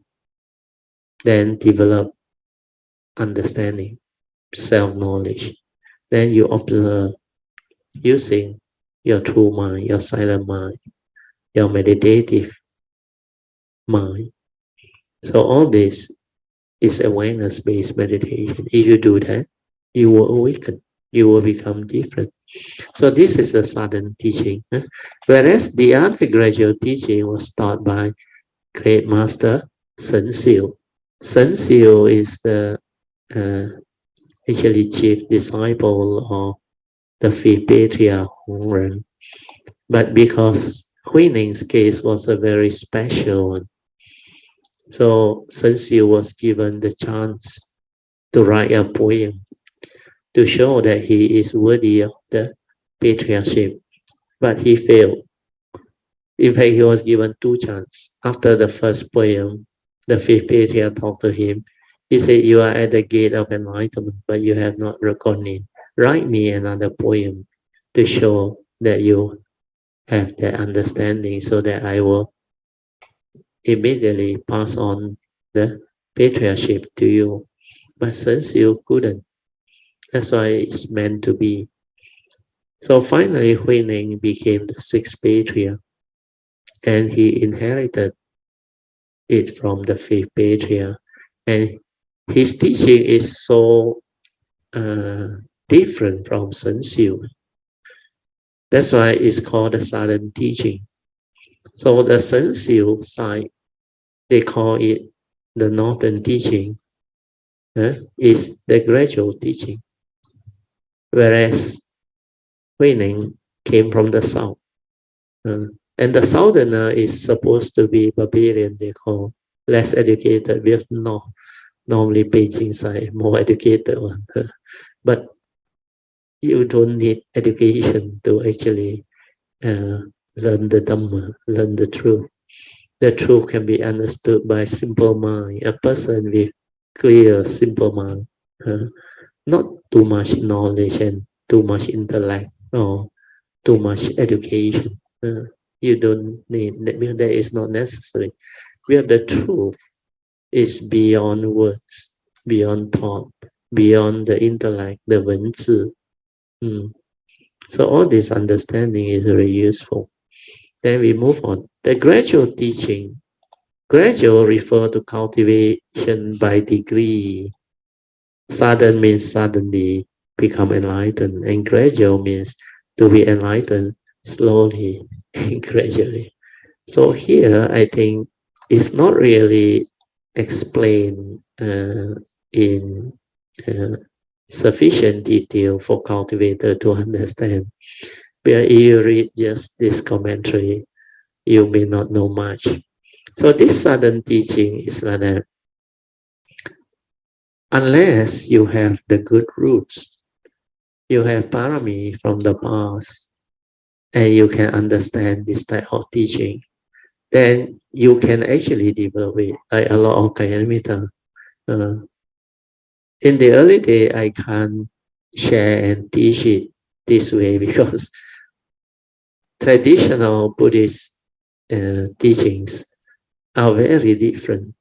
Then develop understanding, self-knowledge. Then you observe using your true mind, your silent mind, your meditative mind. So all this is awareness-based meditation. If you do that, you will awaken. You will become different. So this is a sudden teaching. Whereas the other gradual teaching was taught by great master Shen Xiu. Shen Xiu is the actually chief disciple of the fifth patriarch Hongren. But because Huining's case was a very special one, so Shen Xiu was given the chance to write a poem to show that he is worthy of the patriarchship, but he failed. In fact, he was given two chances. After the first poem, the fifth patriarch talked to him. He said, "You are at the gate of enlightenment, but you have not gone in. Write me another poem to show that you have that understanding so that I will immediately pass on the patriarchship to you." But since you couldn't, that's why it's meant to be. So finally, Huining became the sixth patriarch, and he inherited it from the fifth patriarch. And his teaching is so different from Shen Xiu. That's why it's called the silent teaching. So the Shen Xiu side, they call it the northern teaching, is the gradual teaching. Whereas Huining came from the south. And the southerner is supposed to be barbarian, they call, less educated. We have normally Beijing side, more educated one. But you don't need education to actually learn the Dhamma, learn the truth. The truth can be understood by simple mind, a person with clear, simple mind, not too much knowledge and too much intellect or too much education. You don't need that is not necessary. Where the truth is beyond words, beyond thought, beyond the intellect, the 文字. So all this understanding is very useful. Then we move on. The gradual teaching. Gradual refer to cultivation by degree. Sadhan means suddenly become enlightened, and gradual means to be enlightened slowly and gradually. So here, I think it's not really explained in sufficient detail for cultivator to understand. But if you read just this commentary, you may not know much. So this sudden teaching is that unless you have the good roots, you have parami from the past, and you can understand this type of teaching, then you can actually develop it like a lot of Kayanamita. In the early day, I can't share and teach it this way because traditional Buddhist teachings are very different.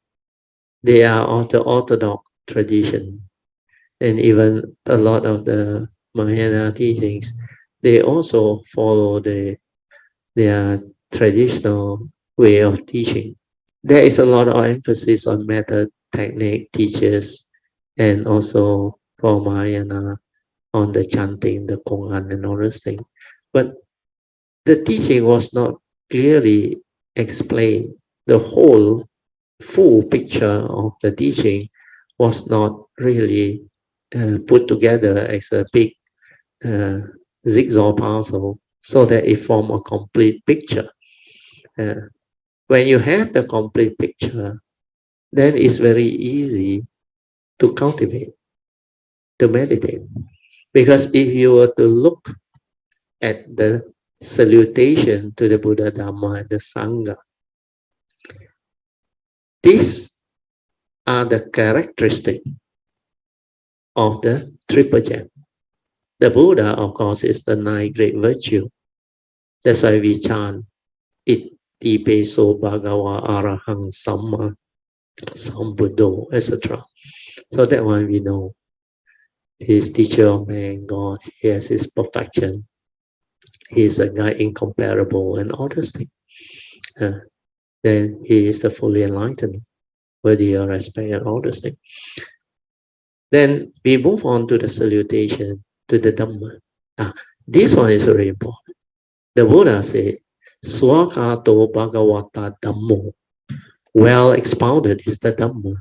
They are of the orthodox tradition, and even a lot of the Mahayana teachings, they also follow their traditional way of teaching. There is a lot of emphasis on method, technique, teachers, and also for Mahayana on the chanting, the Kongan, and all those things. But the teaching was not clearly explained. The whole full picture of the teaching was not really put together as a big jigsaw puzzle so that it forms a complete picture. When you have the complete picture, then it's very easy to cultivate, to meditate. Because if you were to look at the salutation to the Buddha, Dhamma, and the Sangha, these are the characteristics of the triple gem. The Buddha, of course, is the 9 great virtue. That's why we chant Iti Peso Bhagawa Arahang Samma Sambuddho, etc. So that one we know. He is teacher of man, God. He has his perfection. He is a guide incomparable and all those things. Then he is the fully enlightened, worthy of respect and all those things. Then we move on to the salutation to the Dhamma. This one is very important. The Buddha said, Swakato Bhagavata Dhammo. Well expounded is the Dhamma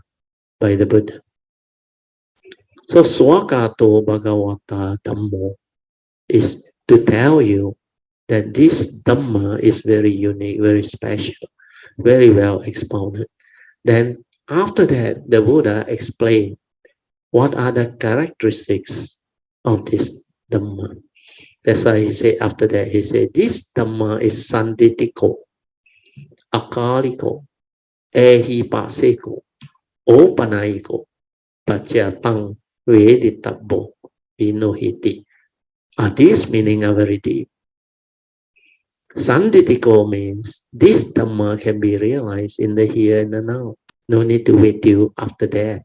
by the Buddha. So Swakato Bhagavata Dhammo is to tell you that this Dhamma is very unique, very special, very well expounded. Then after that, the Buddha explained what are the characteristics of this Dhamma. That's why he said after that, he said, this Dhamma is sanditiko, akaliko, ehipaseko, opanaiko, pachyatang veditabo, vinohiti. These meaning are very deep. Sanditiko means this Dhamma can be realized in the here and the now. No need to wait till after that.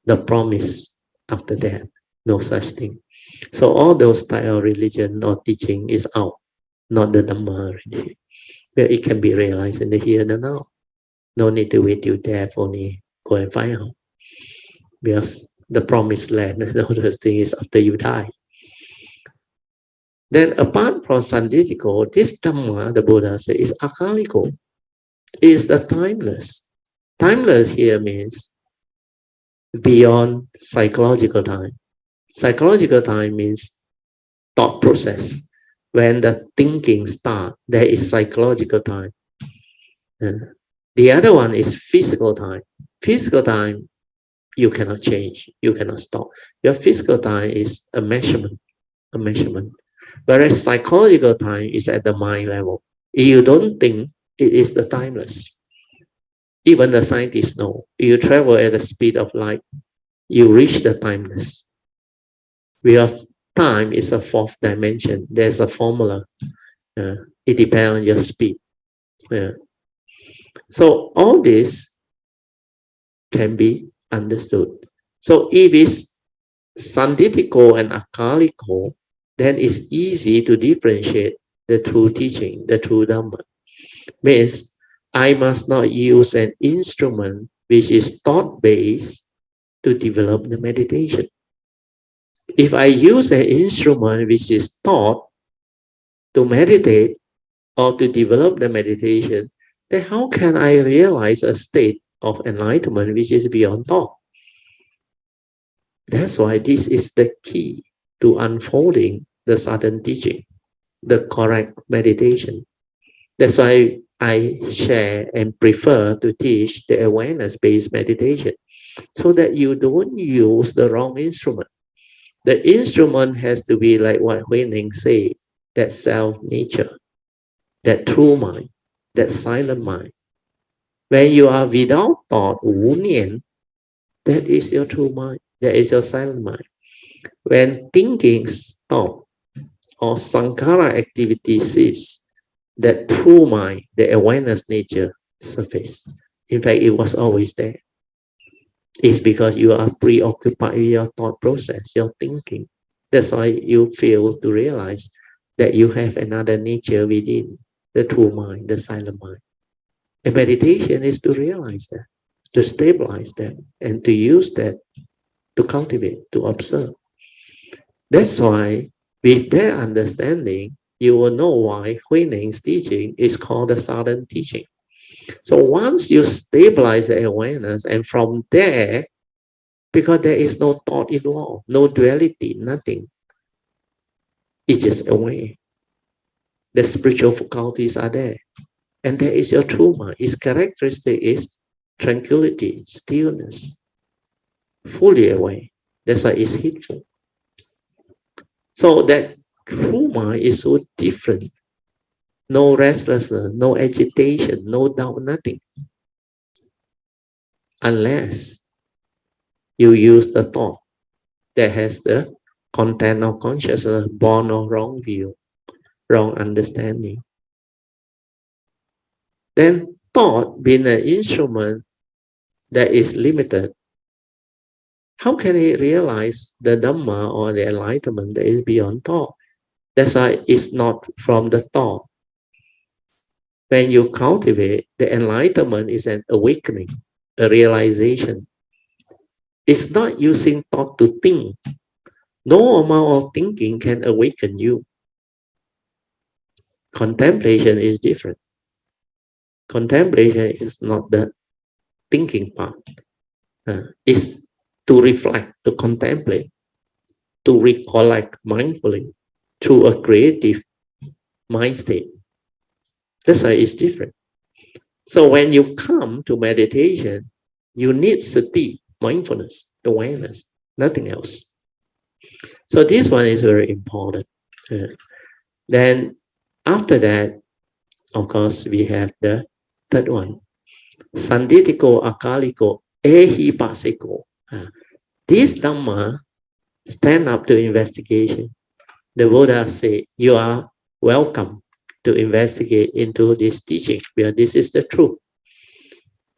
The promise after that. No such thing. So all those type of religion or teaching is out, not the Dhamma already. Where it can be realized in the here and the now. No need to wait till death, only go and find out. Because the promised land and all those things is after you die. Then apart from Sanditiko, this Dhamma, the Buddha says, is akaliko. It is the timeless. Timeless here means beyond psychological time. Psychological time means thought process. When the thinking starts, there is psychological time. The other one is physical time. Physical time, you cannot change. You cannot stop. Your physical time is a measurement. Whereas psychological time is at the mind level. If you don't think, it is the timeless. Even the scientists know. If you travel at the speed of light, you reach the timeless. Because time is a fourth dimension. There's a formula. It depends on your speed. So all this can be understood. So if it's sanditiko and akaliko, then it's easy to differentiate the true teaching, the true Dhamma. Means I must not use an instrument which is thought-based to develop the meditation. If I use an instrument which is thought to meditate or to develop the meditation, then how can I realize a state of enlightenment which is beyond thought? That's why this is the key to unfolding the southern teaching, the correct meditation. That's why I share and prefer to teach the awareness-based meditation, so that you don't use the wrong instrument. The instrument has to be like what Huining said, that self-nature, that true mind, that silent mind. When you are without thought, wu nian, that is your true mind, that is your silent mind. When thinking stops or sankhara activity cease, that true mind, the awareness nature surface. In fact, it was always there. It's because you are preoccupied with your thought process, your thinking. That's why you fail to realize that you have another nature within, the true mind, the silent mind. And meditation is to realize that, to stabilize that, and to use that to cultivate, to observe. That's why, with that understanding, you will know why Huining's teaching is called the southern teaching. So once you stabilize the awareness, and from there, because there is no thought involved, no duality, nothing, it's just away. The spiritual faculties are there. And there is your true mind. Its characteristic is tranquility, stillness, fully away. That's why it's heedful. So that true mind is so different. No restlessness, no agitation, no doubt, nothing. Unless you use the thought that has the content of consciousness born of wrong view, wrong understanding. Then thought being an instrument that is limited, how can it realize the Dhamma or the enlightenment that is beyond thought? That's why it's not from the thought. When you cultivate, the enlightenment is an awakening, a realization. It's not using thought to think. No amount of thinking can awaken you. Contemplation is different. Contemplation is not the thinking part. It's to reflect, to contemplate, to recollect mindfully through a creative mind state. That's why it's different. So when you come to meditation, you need sati, mindfulness, awareness, nothing else. So this one is very important. Then after that, of course, we have the third one. Sanditiko, akaliko, ehipasiko. This Dhamma stand up to investigation. The Buddha said, you are welcome to investigate into this teaching, because this is the truth.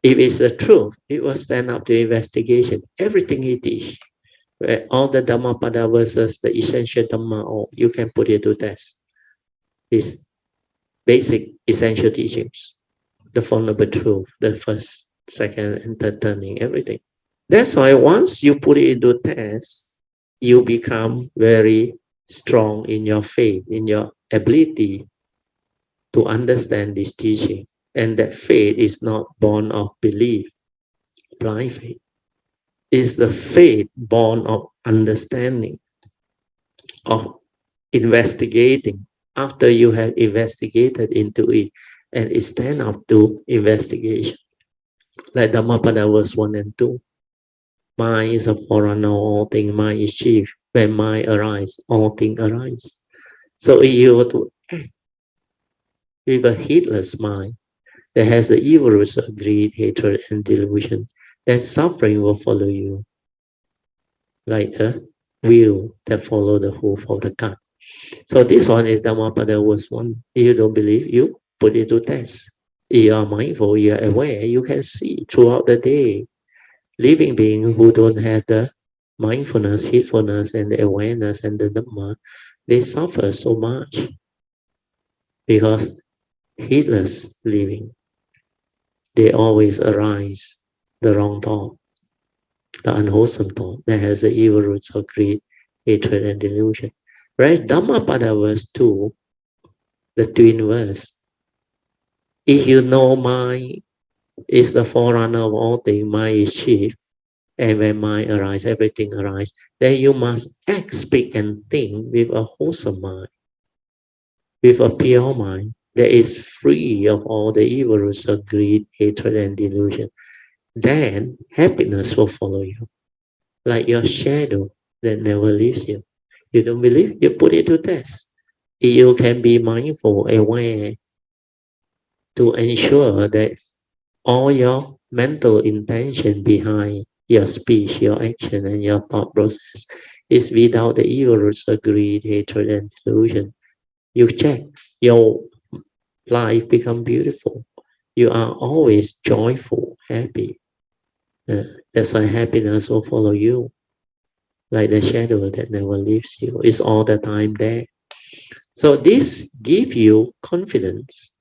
If it's the truth, it will stand up to investigation. Everything he teach, all the Dhammapada versus the essential Dhamma, or you can put it to test. These basic essential teachings, the Four Noble Truth, the first, second, and third turning, everything. That's why once you put it into test, you become very strong in your faith, in your ability to understand this teaching. And that faith is not born of belief, blind faith. It's the faith born of understanding, of investigating, after you have investigated into it and it stand up to investigation. Like Dhammapada verse 1 and 2. Mind is a forerunner of all things, mind is chief. When mind arises, all things arise. So if you were to act with a heedless mind that has the evil roots of greed, hatred, and delusion, then suffering will follow you like a wheel that follow the hoof of the cart. So this one is Dhammapada verse 1. If you don't believe, you put it to test. If you are mindful, you are aware, you can see throughout the day. Living beings who don't have the mindfulness, heedfulness, and the awareness and the Dhamma, they suffer so much because heedless living, they always arise the wrong thought, the unwholesome thought that has the evil roots of greed, hatred, and delusion. Right? Dhammapada verse 2, the twin verse. If you know mind is the forerunner of all things, mind is chief, and when mind arises, everything arises, then you must act, speak, and think with a wholesome mind, with a pure mind that is free of all the evil roots of greed, hatred, and delusion. Then happiness will follow you, like your shadow that never leaves you. You don't believe? You put it to test. You can be mindful, aware, to ensure that all your mental intention behind your speech, your action, and your thought process is without the evil roots of greed, hatred, and delusion. You check, your life become beautiful. You are always joyful, happy. That's why happiness will follow you, like the shadow that never leaves you. It's all the time there. So this gives you confidence.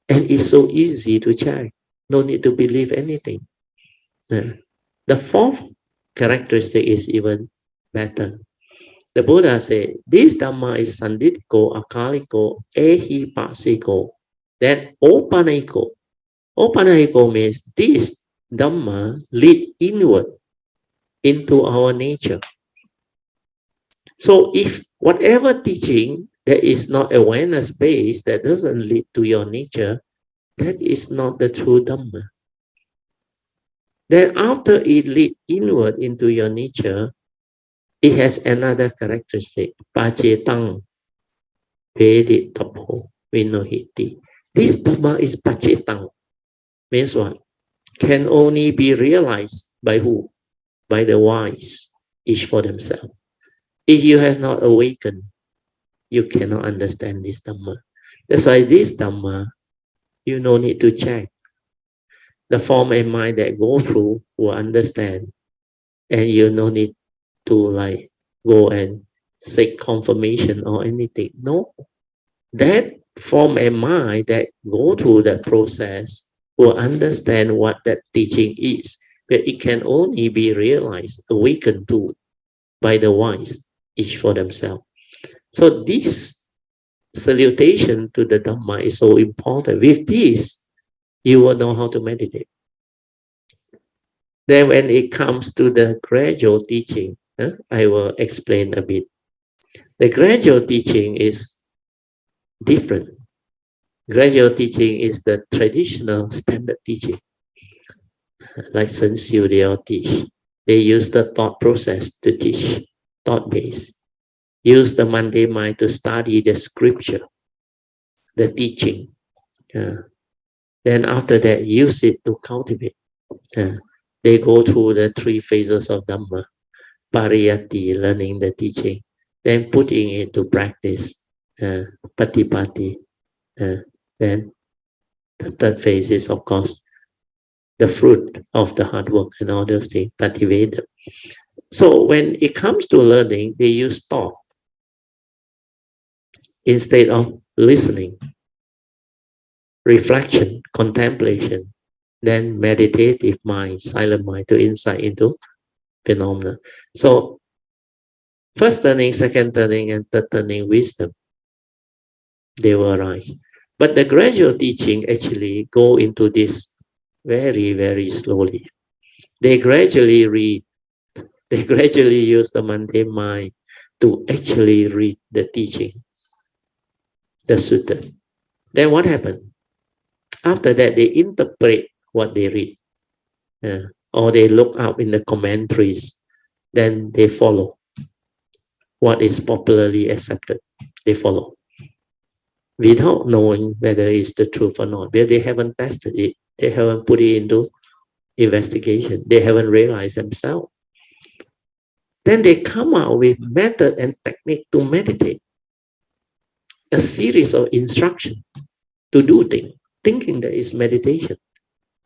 And it's so easy to check. No need to believe anything. The fourth characteristic is even better. The Buddha said, this Dhamma is sanditiko, akaliko, ehipasiko, then opaniko. Opaniko means this Dhamma lead inward into our nature. So if whatever teaching that is not awareness based, that doesn't lead to your nature, that is not the true Dhamma. Then after it lead inward into your nature, it has another characteristic. Pacetang veditapo vinohiti. This Dhamma is pacetang. Means what? Can only be realized by who? By the wise, each for themselves. If you have not awakened, you cannot understand this Dhamma. That's why this Dhamma, you no need to check. The form and mind that go through will understand. And you no need to like go and seek confirmation or anything. No. That form and mind that go through that process will understand what that teaching is. But it can only be realized, awakened to by the wise, each for themselves. So this salutation to the Dhamma is so important. With this, you will know how to meditate. Then when it comes to the gradual teaching, I will explain a bit. The gradual teaching is different. Gradual teaching is the traditional standard teaching. Like Sun Xiu, they all teach. They use the thought process to teach, thought-based. Use the mundane mind to study the scripture, the teaching. Then after that, use it to cultivate. They go through the three phases of Dhamma. Pariyati, learning the teaching. Then putting it to practice. Patipati. Then the third phase is, of course, the fruit of the hard work and all those things, Pativeda. So when it comes to learning, they use thought instead of listening, reflection, contemplation, then meditative mind, silent mind to insight into phenomena. So first turning, second turning, and third turning wisdom, they will arise. But the gradual teaching actually go into this very, very slowly. They gradually read. They gradually use the mundane mind to actually read the teaching. the sutta. Then what happened? After that, they interpret what they read, or they look up in the commentaries. Then they follow what is popularly accepted. They follow without knowing whether it's the truth or not, because they haven't tested it. They haven't put it into investigation. They haven't realized themselves. Then they come out with method and technique to meditate. A series of instructions to do things, thinking that is meditation.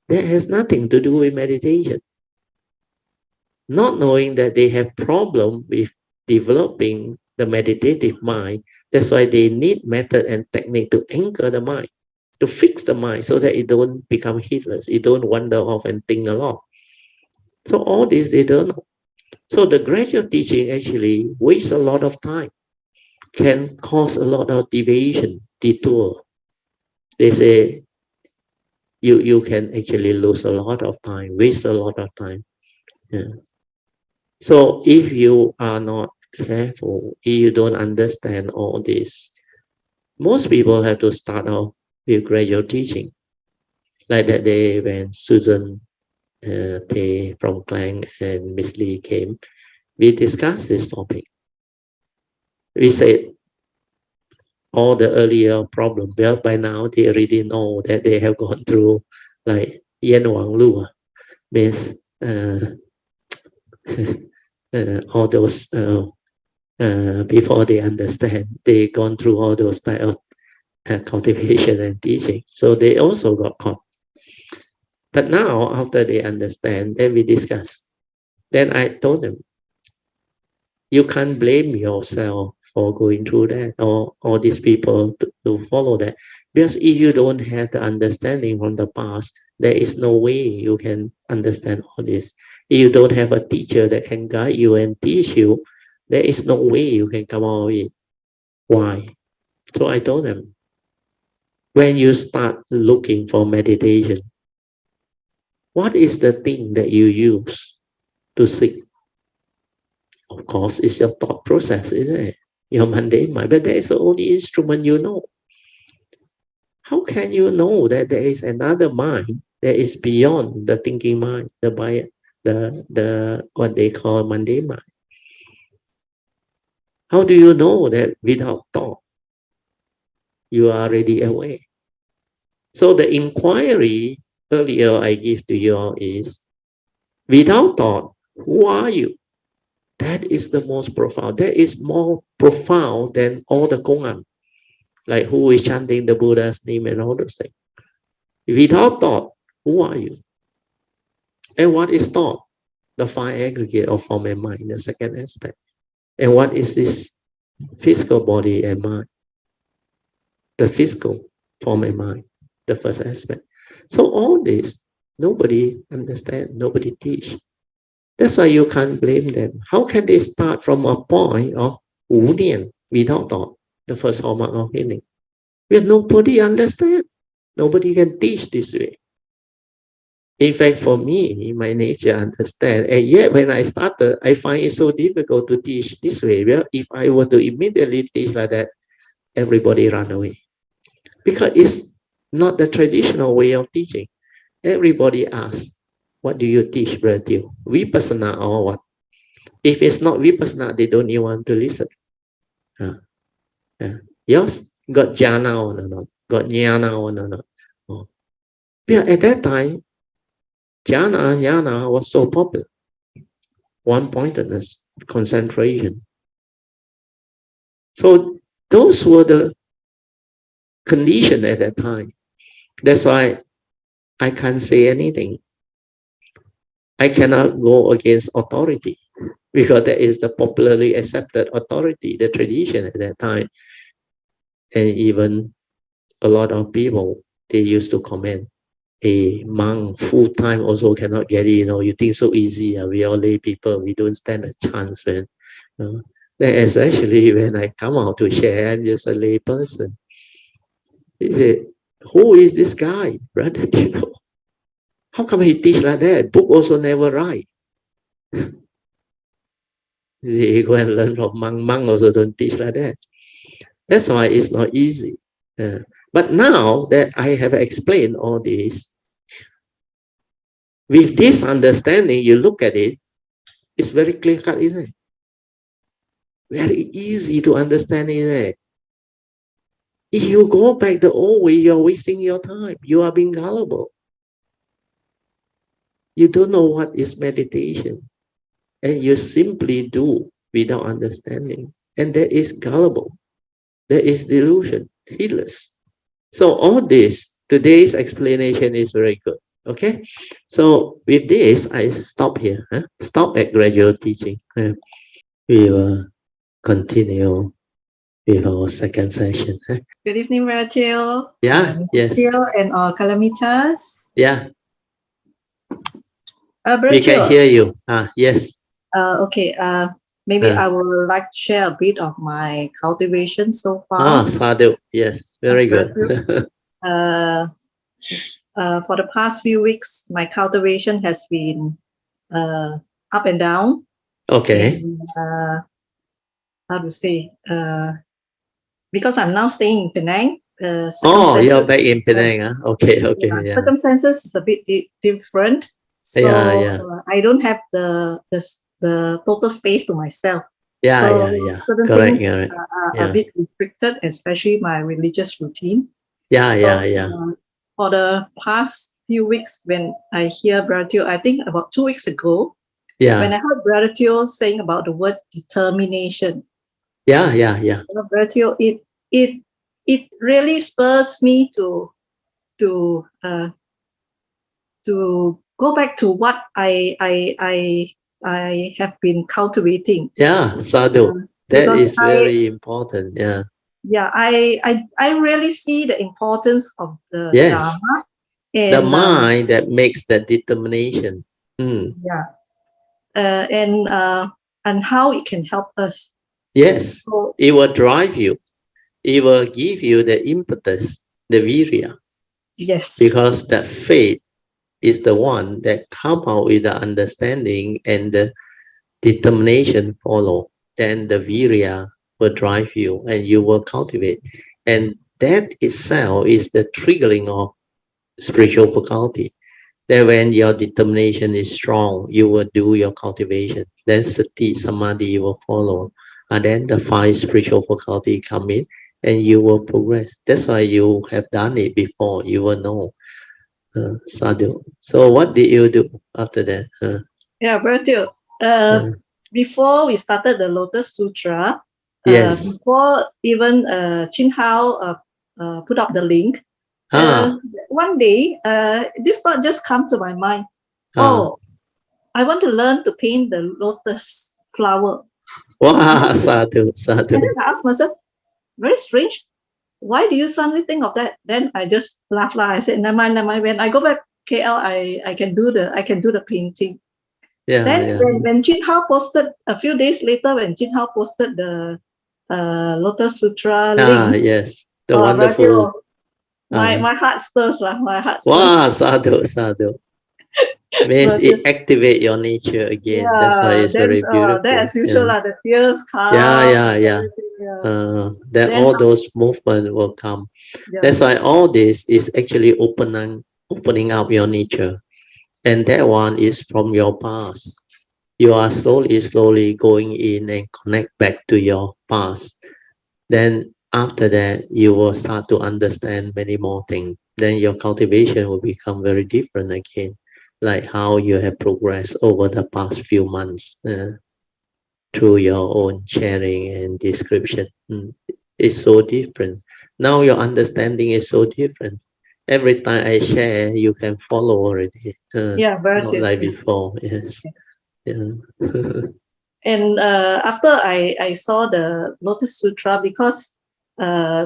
That has nothing to do with meditation. Not knowing that they have problem with developing the meditative mind. That's why they need method and technique to anchor the mind, to fix the mind so that it don't become heedless. It don't wander off and think a lot. So all this they don't know. So the gradual teaching actually wastes a lot of time, can cause a lot of deviation, detour. They say you can actually lose a lot of time, waste a lot of time. Yeah. So if you are not careful, if you don't understand all this, most people have to start off with gradual teaching. Like that day when Susan Tay from Klang and Miss Lee came, we discussed this topic. We said all the earlier problems, well, by now they already know that they have gone through like Yen Wang Lu, means all those before they understand, they gone through all those type of cultivation and teaching. So they also got caught. But now, after they understand, then we discuss. Then I told them, you can't blame yourself for going through that, or all these people to follow that. Because if you don't have the understanding from the past, there is no way you can understand all this. If you don't have a teacher that can guide you and teach you, there is no way you can come out of it. Why? So I told them, when you start looking for meditation, what is the thing that you use to seek? Of course, it's your thought process, isn't it? Your mundane mind, but that is the only instrument you know. How can you know that there is another mind that is beyond the thinking mind, the what they call mundane mind? How do you know that without thought you are already aware? So the inquiry earlier I give to you all is, without thought, who are you? That is the most profound. That is more profound than all the koan, like who is chanting the Buddha's name and all those things. Without thought, who are you? And what is thought? The five aggregate of form and mind, the second aspect. And what is this physical body and mind? The physical form and mind, the first aspect. So all this, nobody understand, nobody teach. That's why you can't blame them. How can they start from a point of Wu Nian, without thought, the first hallmark of healing? Where nobody understand. Nobody can teach this way. In fact, for me, my nature understand. And yet, when I started, I find it so difficult to teach this way. Well, if I were to immediately teach like that, everybody run away. Because it's not the traditional way of teaching. Everybody asks, what do you teach, Brother Teo? Vipassana or what? If it's not Vipassana, they don't even want to listen. Yours got jhana or not? Got jnana or not? Oh. Yeah, at that time, jnana was so popular. One-pointedness, concentration. So those were the conditions at that time. That's why I can't say anything. I cannot go against authority because that is the popularly accepted authority, the tradition at that time. And even a lot of people, they used to comment, a monk full-time also cannot get it, you think so easy, we all lay people, we don't stand a chance, man. Then especially when I come out to share, I'm just a lay person. He said, who is this guy, brother? How come he teach like that? Book also never write. They go and learn from monk. Monk also don't teach like that. That's why it's not easy. But now that I have explained all this, with this understanding, you look at it, it's very clear cut, isn't it? Very easy to understand, isn't it? If you go back the old way, you're wasting your time. You are being gullible. You don't know what is meditation. And you simply do without understanding. And that is gullible. That is delusion, heedless. So all this, today's explanation is very good. Okay? So with this, I stop here. Stop at gradual teaching. We will continue with our second session. Good evening, Rachel. Yeah, yes. And all Kalamitas. Yeah, we Rachel, can hear you. Yes. Okay. Maybe I would like to share a bit of my cultivation so far. Sadhu. Yes, very good. For the past few weeks, my cultivation has been up and down. Okay. And, how to say? Because I'm now staying in Penang. You're back in Penang. Okay, okay. Yeah. Circumstances is a bit different. So I don't have the total space to myself. Certain Correct. things are a bit restricted, especially my religious routine. For the past few weeks, when I hear Brother, I think about 2 weeks ago, when I heard Brother saying about the word determination. Brother, it really spurs me to go back to what I have been cultivating. Sadhu. That is very important. I really see the importance of the Dharma. And, the mind that makes that determination. And how it can help us. Yes, so, it will drive you. It will give you the impetus, the virya. Yes. Because that faith is the one that come out with the understanding and the determination follow. Then the virya will drive you and you will cultivate. And that itself is the triggering of spiritual faculty. Then when your determination is strong, you will do your cultivation. Then sati, samadhi will follow. And then the 5 spiritual faculty come in and you will progress. That's why you have done it before. You will know. Sadhu. So what did you do after that? Bertil, before we started the Lotus Sutra, before even Chin Hao put up the link, one day this thought just come to my mind. I want to learn to paint the lotus flower. Wow, sadhu, sadhu. And then I asked myself, very strange. Why do you suddenly think of that? Then I just laughed. I said, never mind. When I go back KL, I can do the painting. When Chin Hao posted a few days later, when Chin Hao posted the Lotus Sutra link, the wonderful. My heart stirs. My heart stirs. Wow, sadhu, sadhu. Means it activate your nature again. That's why it's very beautiful. As usual, the tears come. Then all those movements will come. That's why all this is actually opening up your nature. And that one is from your past. You are slowly going in and connect back to your past. Then after that, you will start to understand many more things. Then your cultivation will become very different again. Like how you have progressed over the past few months through your own sharing and description. It's so different. Now your understanding is so different. Every time I share, you can follow already. Not like before. Yes. And after I saw the Lotus Sutra, because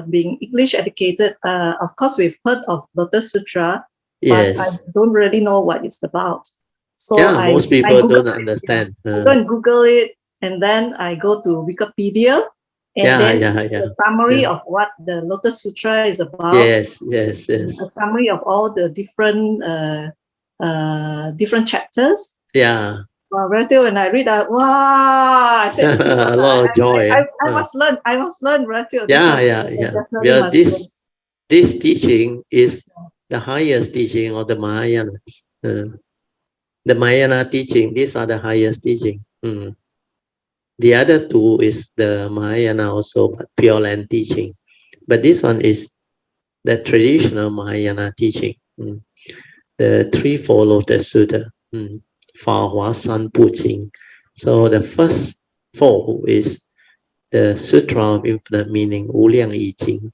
being English educated, of course we've heard of Lotus Sutra. But I don't really know what it's about. So most people don't understand. I go and Google it, and then I go to Wikipedia, and then the summary of what the Lotus Sutra is about. Yes. A summary of all the different chapters. When I read that, wow! I said, a lot of joy. I must learn. I must learn, Rachel. this teaching is the highest teaching of the Mahayanas. The Mahayana teaching, these are the highest teaching. The other two is the Mahayana also, but Pure Land teaching. But this one is the traditional Mahayana teaching. The threefold Lotus Sutra. Fa Hua San Pu Jing. So the first four is the Sutra of Infinite Meaning, Wu Liang Yi Jing.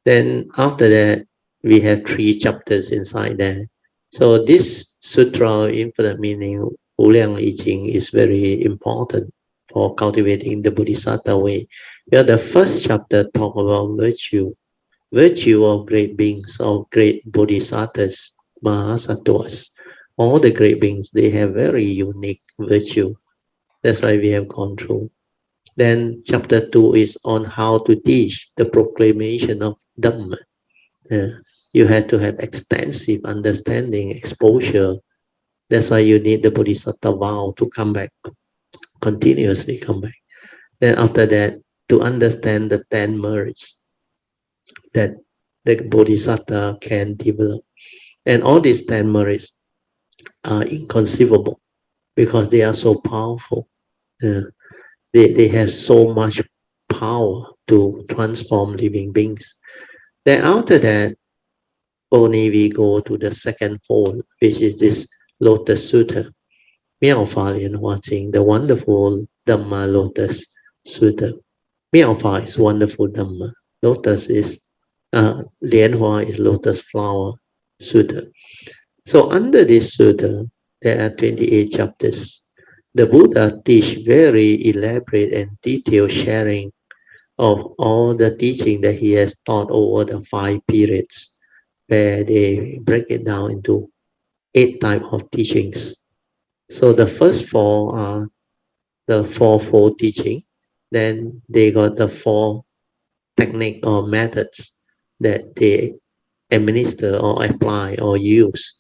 Then after that, we have 3 chapters inside there. So this Sutra of Infinite Meaning, Wu Liang Yi Jing, is very important for cultivating the Bodhisattva way. Where the first chapter talk about virtue of great beings, of great Bodhisattvas, Mahasattvas. All the great beings, they have very unique virtue. That's why we have gone through. Then chapter 2 is on how to teach the proclamation of Dhamma. You have to have extensive understanding, exposure. That's why you need the Bodhisattva vow to come back, continuously come back. Then after that, to understand the 10 merits that the Bodhisattva can develop. And all these 10 merits are inconceivable because they are so powerful. They have so much power to transform living beings. Then after that, only we go to the second fold, which is this Lotus Sutra, 妙法莲华经, the wonderful Dhamma Lotus Sutra. 妙法 is wonderful Dhamma. Lotus is, 莲华 is Lotus Flower Sutra. So under this Sutra, there are 28 chapters. The Buddha teach very elaborate and detailed sharing of all the teaching that he has taught over the 5 periods, where they break it down into 8 types of teachings. So the first 4 are the 4-fold teaching. Then they got the 4 techniques or methods that they administer or apply or use.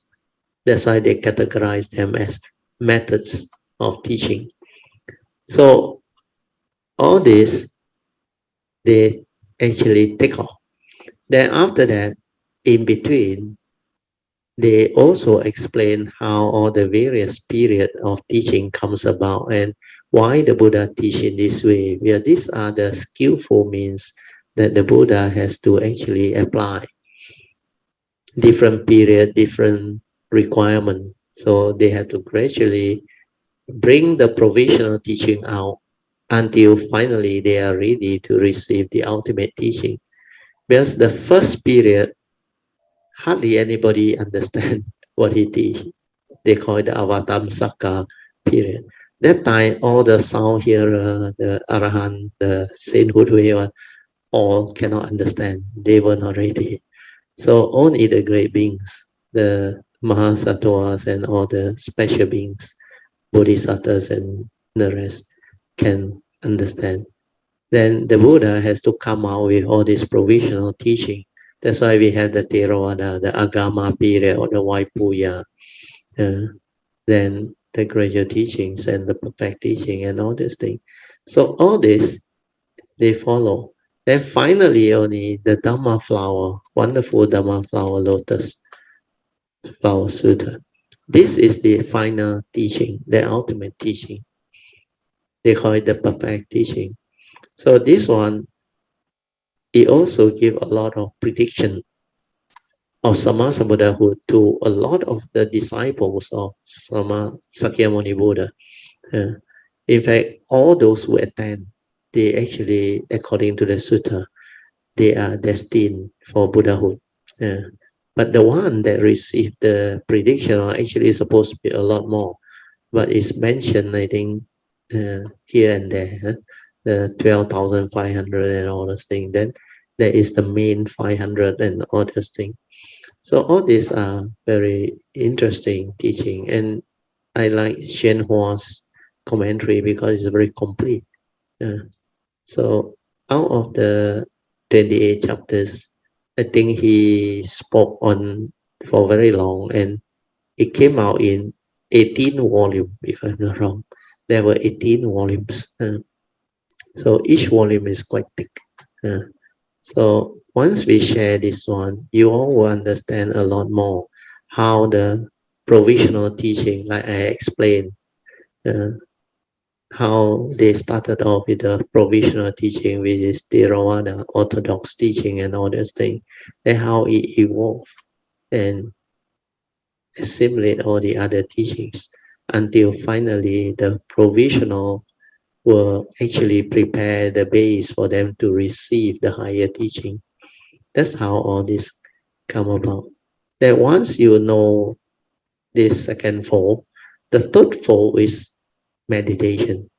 That's why they categorize them as methods of teaching. So all this, they actually take off. Then after that, in between, they also explain how all the various periods of teaching comes about and why the Buddha teach in this way. Where these are the skillful means that the Buddha has to actually apply. Different period, different requirement. So they have to gradually bring the provisional teaching out until finally they are ready to receive the ultimate teaching. Because the first period, hardly anybody understand what he teach. They call it the Avatamsaka period. That time, all the sound hearer, the Arahant, the sainthood, all cannot understand. They were not ready. So only the great beings, the Mahasattvas and all the special beings, Bodhisattvas and the rest, can understand. Then the Buddha has to come out with all this provisional teaching. That's why we have the Theravada, the Agama period, or the Vaipuya, then the gradual teachings and the perfect teaching and all these things. So all this, they follow. Then finally only the Dhamma Flower, wonderful Dhamma Flower Lotus Flower Sutra. This is the final teaching, the ultimate teaching. They call it the perfect teaching. So this one, it also gives a lot of prediction of Samasa Buddhahood to a lot of the disciples of Sakyamuni Buddha. In fact, all those who attend, they actually, according to the sutta, they are destined for Buddhahood. But the one that received the prediction are actually supposed to be a lot more. But it's mentioned, I think, here and there, the 12,500 and all those things. Then there is the main 500 and all those things. So all these are very interesting teaching. And I like Xuanhua's commentary because it's very complete. So out of the 28 chapters, I think he spoke on for very long, and it came out in 18 volumes, if I'm not wrong. There were 18 volumes. So each volume is quite thick. So once we share this one, you all will understand a lot more how the provisional teaching, like I explained, how they started off with the provisional teaching, which is Theravada, Orthodox teaching and all those things, and how it evolved and assimilate all the other teachings until finally the provisional will actually prepare the base for them to receive the higher teaching. That's how all this come about. That once you know this second fold, the third fold is meditation,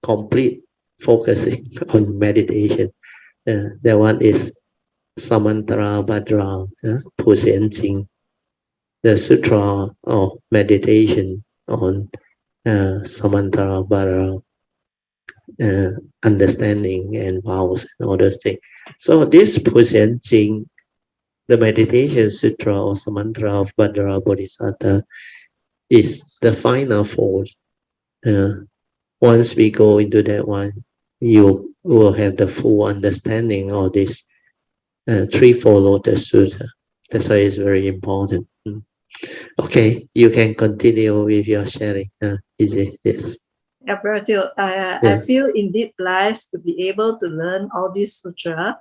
complete focusing on meditation. That one is Samantara Bhadra, Pu Jing, the sutra of meditation on Samantara Bhadra, understanding and vows and all those things. So this Pu Jing, the meditation sutra or Samantara of Bhadra Bodhisattva, is the final fold. Once we go into that one, you will have the full understanding of this threefold Lotus Sutra. That's why it's very important. Okay, you can continue with your sharing. Easy, yes. Yeah, Brother, I feel indeed blessed to be able to learn all this sutra,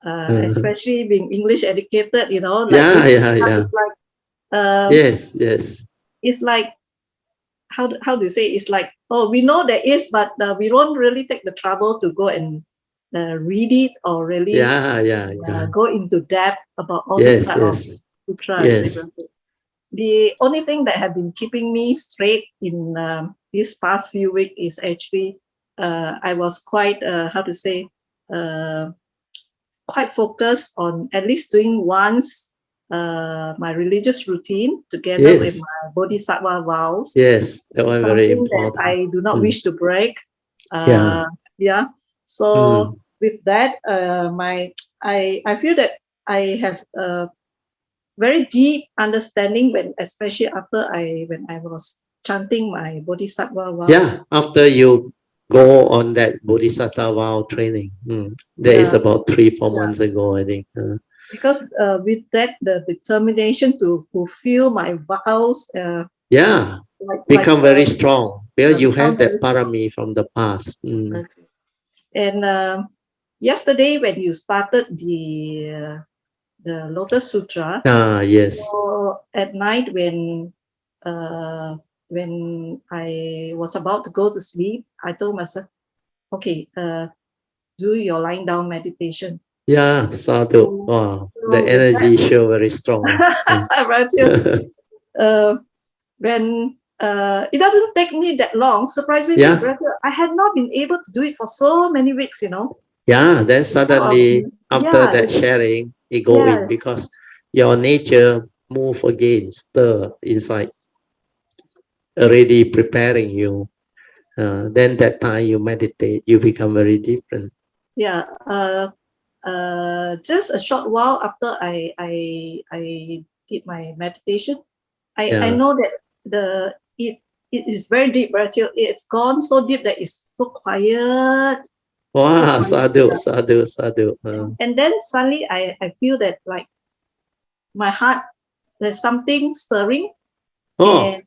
especially being English educated. You know, like it's like, yes. It's like how do you say? It's like, oh, we know there is, but we don't really take the trouble to go and read it or really go into depth about all this type of sutra. Yes. The only thing that have been keeping me straight in these past few weeks is actually I was quite quite focused on at least doing once my religious routine together with my Bodhisattva vows. Yes, that one very important. That I do not wish to break. So with that, I feel that I have very deep understanding especially after when I was chanting my Bodhisattva vow. Yeah, after you go on that Bodhisattva vow training, that is about 3-4 months ago, I think. Because with that, the determination to fulfill my vows. Become very strong. Because you have that parami from the past. And yesterday, when you started the Lotus Sutra, so at night when I was about to go to sleep, I told myself, okay, do your lying down meditation. Yeah, sadhu. Wow, the energy is sure very strong. When it doesn't take me that long, surprisingly, brother, I had not been able to do it for so many weeks, you know. Yeah, then suddenly after that sharing, it go in because your nature move again, stir inside, already preparing you. Then that time you meditate, you become very different. Just a short while after I did my meditation, I know that it is very deep, but it's gone so deep that it's so quiet. Wow, sadhu. And then suddenly I feel that like my heart, there's something stirring. And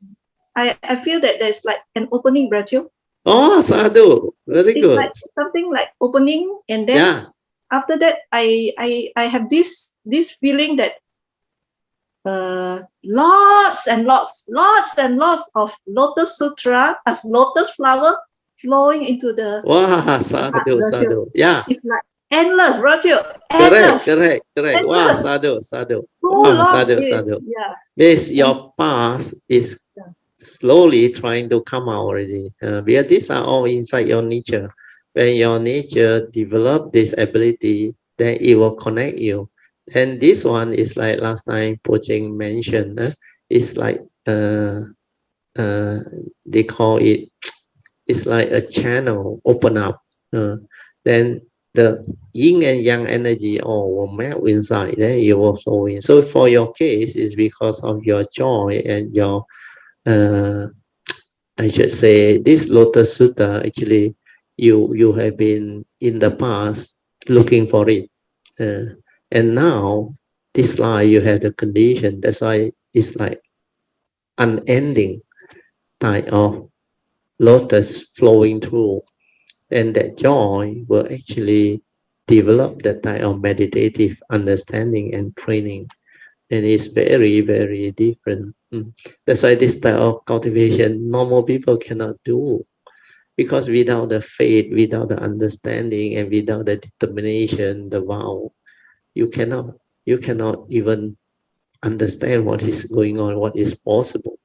I feel that there's like an opening, Bratil. Oh, sadhu. Very good. It's like something like opening, and then after that I have this feeling that lots and lots of Lotus Sutra as lotus flower flowing into the sadhu. Yeah. It's like endless, Bratil. Endless. Correct. Wow, sadhu. Sadhu. Yeah. Means your past is slowly trying to come out already. Because these are all inside your nature. When your nature develop this ability, then it will connect you. And this one is like last time Pojing mentioned. It's like they call it. It's like a channel open up. Then the yin and yang energy all will melt inside. Then you will flow in. So for your case, it's because of your joy and your I should say this Lotus Sutra, actually you have been in the past looking for it. And now, this life, you have the condition. That's why it's like unending type of lotus flowing through. And that joy will actually develop that type of meditative understanding and training. And it's very, very different. That's why this type of cultivation, normal people cannot do. Because without the faith, without the understanding, and without the determination, the vow, you cannot even understand what is going on, what is possible.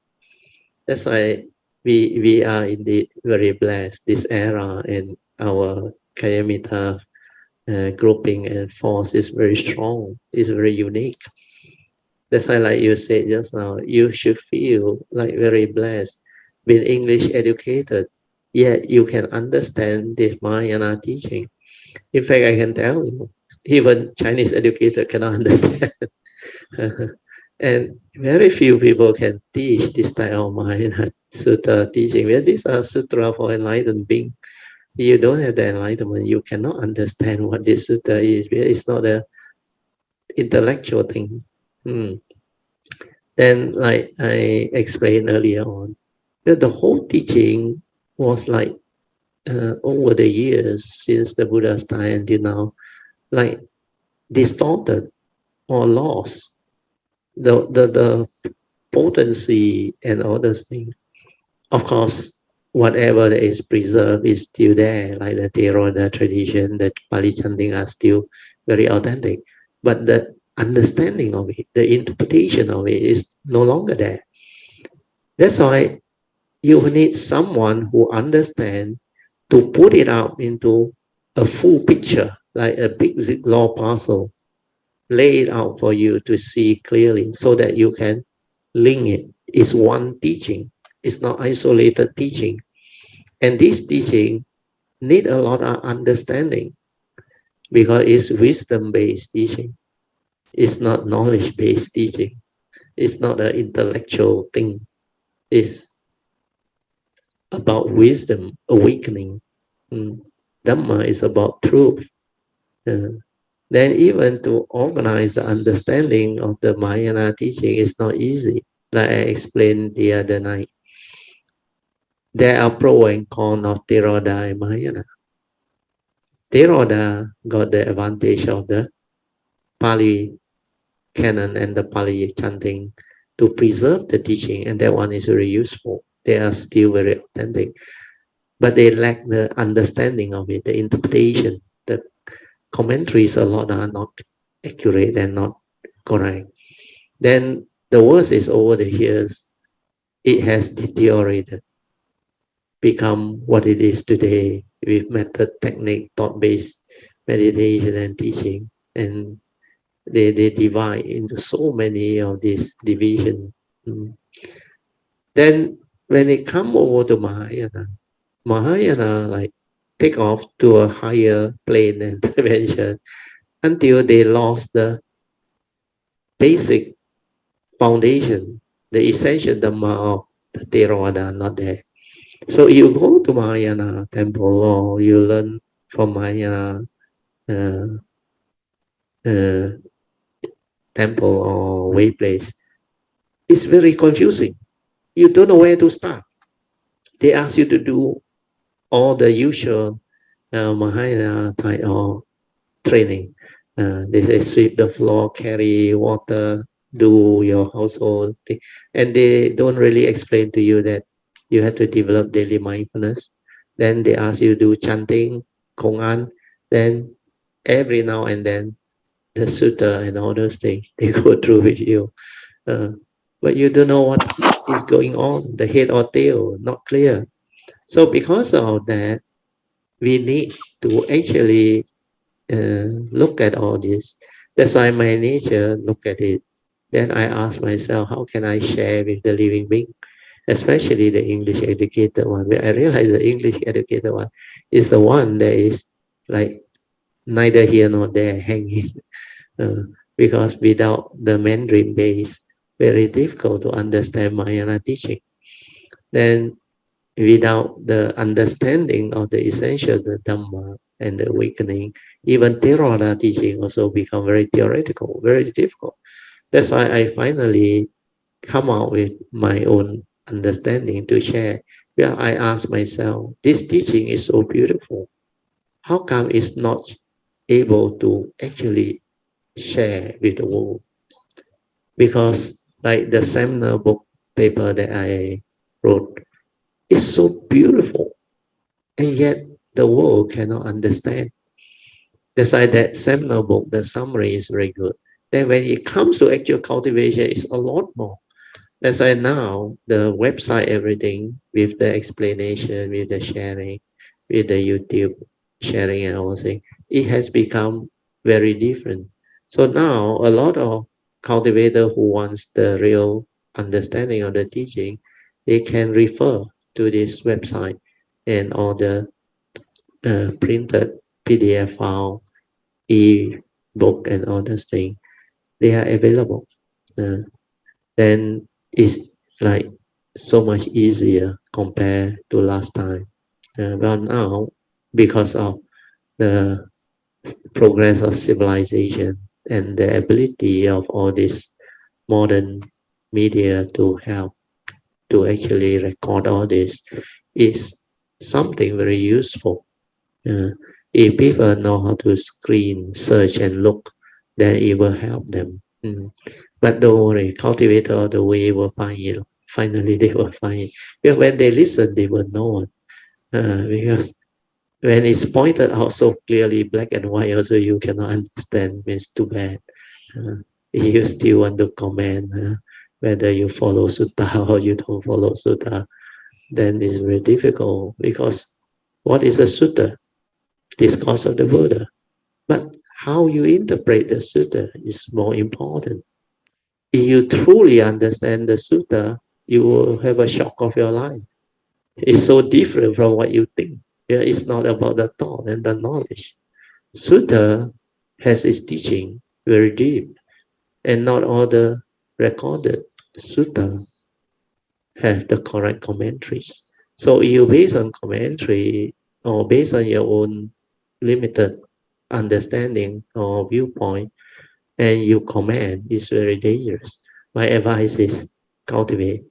That's why we are indeed very blessed this era, and our Kayamita grouping and force is very strong, is very unique. That's why, like you said just now, you should feel like very blessed, being English educated, yet you can understand this Mahayana teaching. In fact, I can tell you, even Chinese educator cannot understand. And very few people can teach this type of Mahayana Sutta teaching. Well, these are sutra for enlightened being. You don't have the enlightenment, you cannot understand what this sutta is. It's not an intellectual thing. Then, like I explained earlier on, the whole teaching was like over the years since the Buddha's time until now, like distorted or lost the potency and all those things. Of course, whatever that is preserved is still there, like the Theravada tradition, the Pali chanting are still very authentic. But the understanding of it, the interpretation of it is no longer there. That's why you need someone who understands to put it out into a full picture, like a big jigsaw puzzle, lay it out for you to see clearly so that you can link it. It's one teaching. It's not isolated teaching. And this teaching need a lot of understanding because it's wisdom-based teaching. It's not knowledge-based teaching. It's not an intellectual thing. It's about wisdom, awakening. Dhamma is about truth. Then even to organize the understanding of the Mahayana teaching is not easy, like I explained the other night. There are pro and con of Theravada and Mahayana. Theravada got the advantage of the Pali canon and the Pali chanting to preserve the teaching, and that one is very useful. They are still very authentic, but they lack the understanding of it, the interpretation. The commentaries a lot are not accurate and not correct. Then the worst is over the years, it has deteriorated, become what it is today with method, technique, thought-based meditation and teaching. And they divide into so many of these divisions. Then when it come over to Mahayana like take off to a higher plane and dimension until they lost the basic foundation, the essential Dhamma of the Theravada not there. So you go to Mahayana temple or you learn from Mahayana temple or way place. It's very confusing. You don't know where to start. They ask you to do all the usual Mahayana type of training. They say sweep the floor, carry water, do your household thing. And they don't really explain to you that you have to develop daily mindfulness. Then they ask you to do chanting, Kongan. Then every now and then the sutta and all those things, they go through with you. But you don't know what is going on, the head or tail, not clear. So because of that, we need to actually look at all this. That's why my nature look at it. Then I ask myself, how can I share with the living being, especially the English educated one? Where I realize the English educated one is the one that is like neither here nor there, hanging. Because without the Mandarin base, very difficult to understand Mahayana teaching. Then without the understanding of the essential the Dhamma, and the awakening. Even Theravada teaching also become very theoretical, very difficult. That's why I finally come out with my own understanding to share. Where I ask myself, this teaching is so beautiful. How come it's not able to actually share with the world? Because like the seminar book paper that I wrote is so beautiful, and yet the world cannot understand. That's why that seminar book, the summary is very good. Then when it comes to actual cultivation, it's a lot more. That's why now the website, everything with the explanation, with the sharing, with the YouTube sharing and all things, it has become very different. So now a lot of cultivator who wants the real understanding of the teaching, they can refer to this website and all the printed PDF file, e-book and all those things, they are available. Then it's like so much easier compared to last time. But now, because of the progress of civilization and the ability of all this modern media to help to actually record all this is something very useful. If people know how to screen, search, and look, then it will help them. But don't worry, cultivator of the way will find you. Finally, they will find it. Because when they listen, they will know it. Because when it's pointed out so clearly, black and white, also you cannot understand, means too bad. If you still want to comment whether you follow sutta or you don't follow sutta, then it's very difficult. Because what is a sutta? Discourse of the Buddha. But how you interpret the sutta is more important. If you truly understand the sutta, you will have a shock of your life. It's so different from what you think. Yeah, it's not about the thought and the knowledge. Sutta has its teaching very deep, and not all the recorded sutta have the correct commentaries. So you base on commentary or based on your own limited understanding or viewpoint, and you comment, is very dangerous. My advice is cultivate,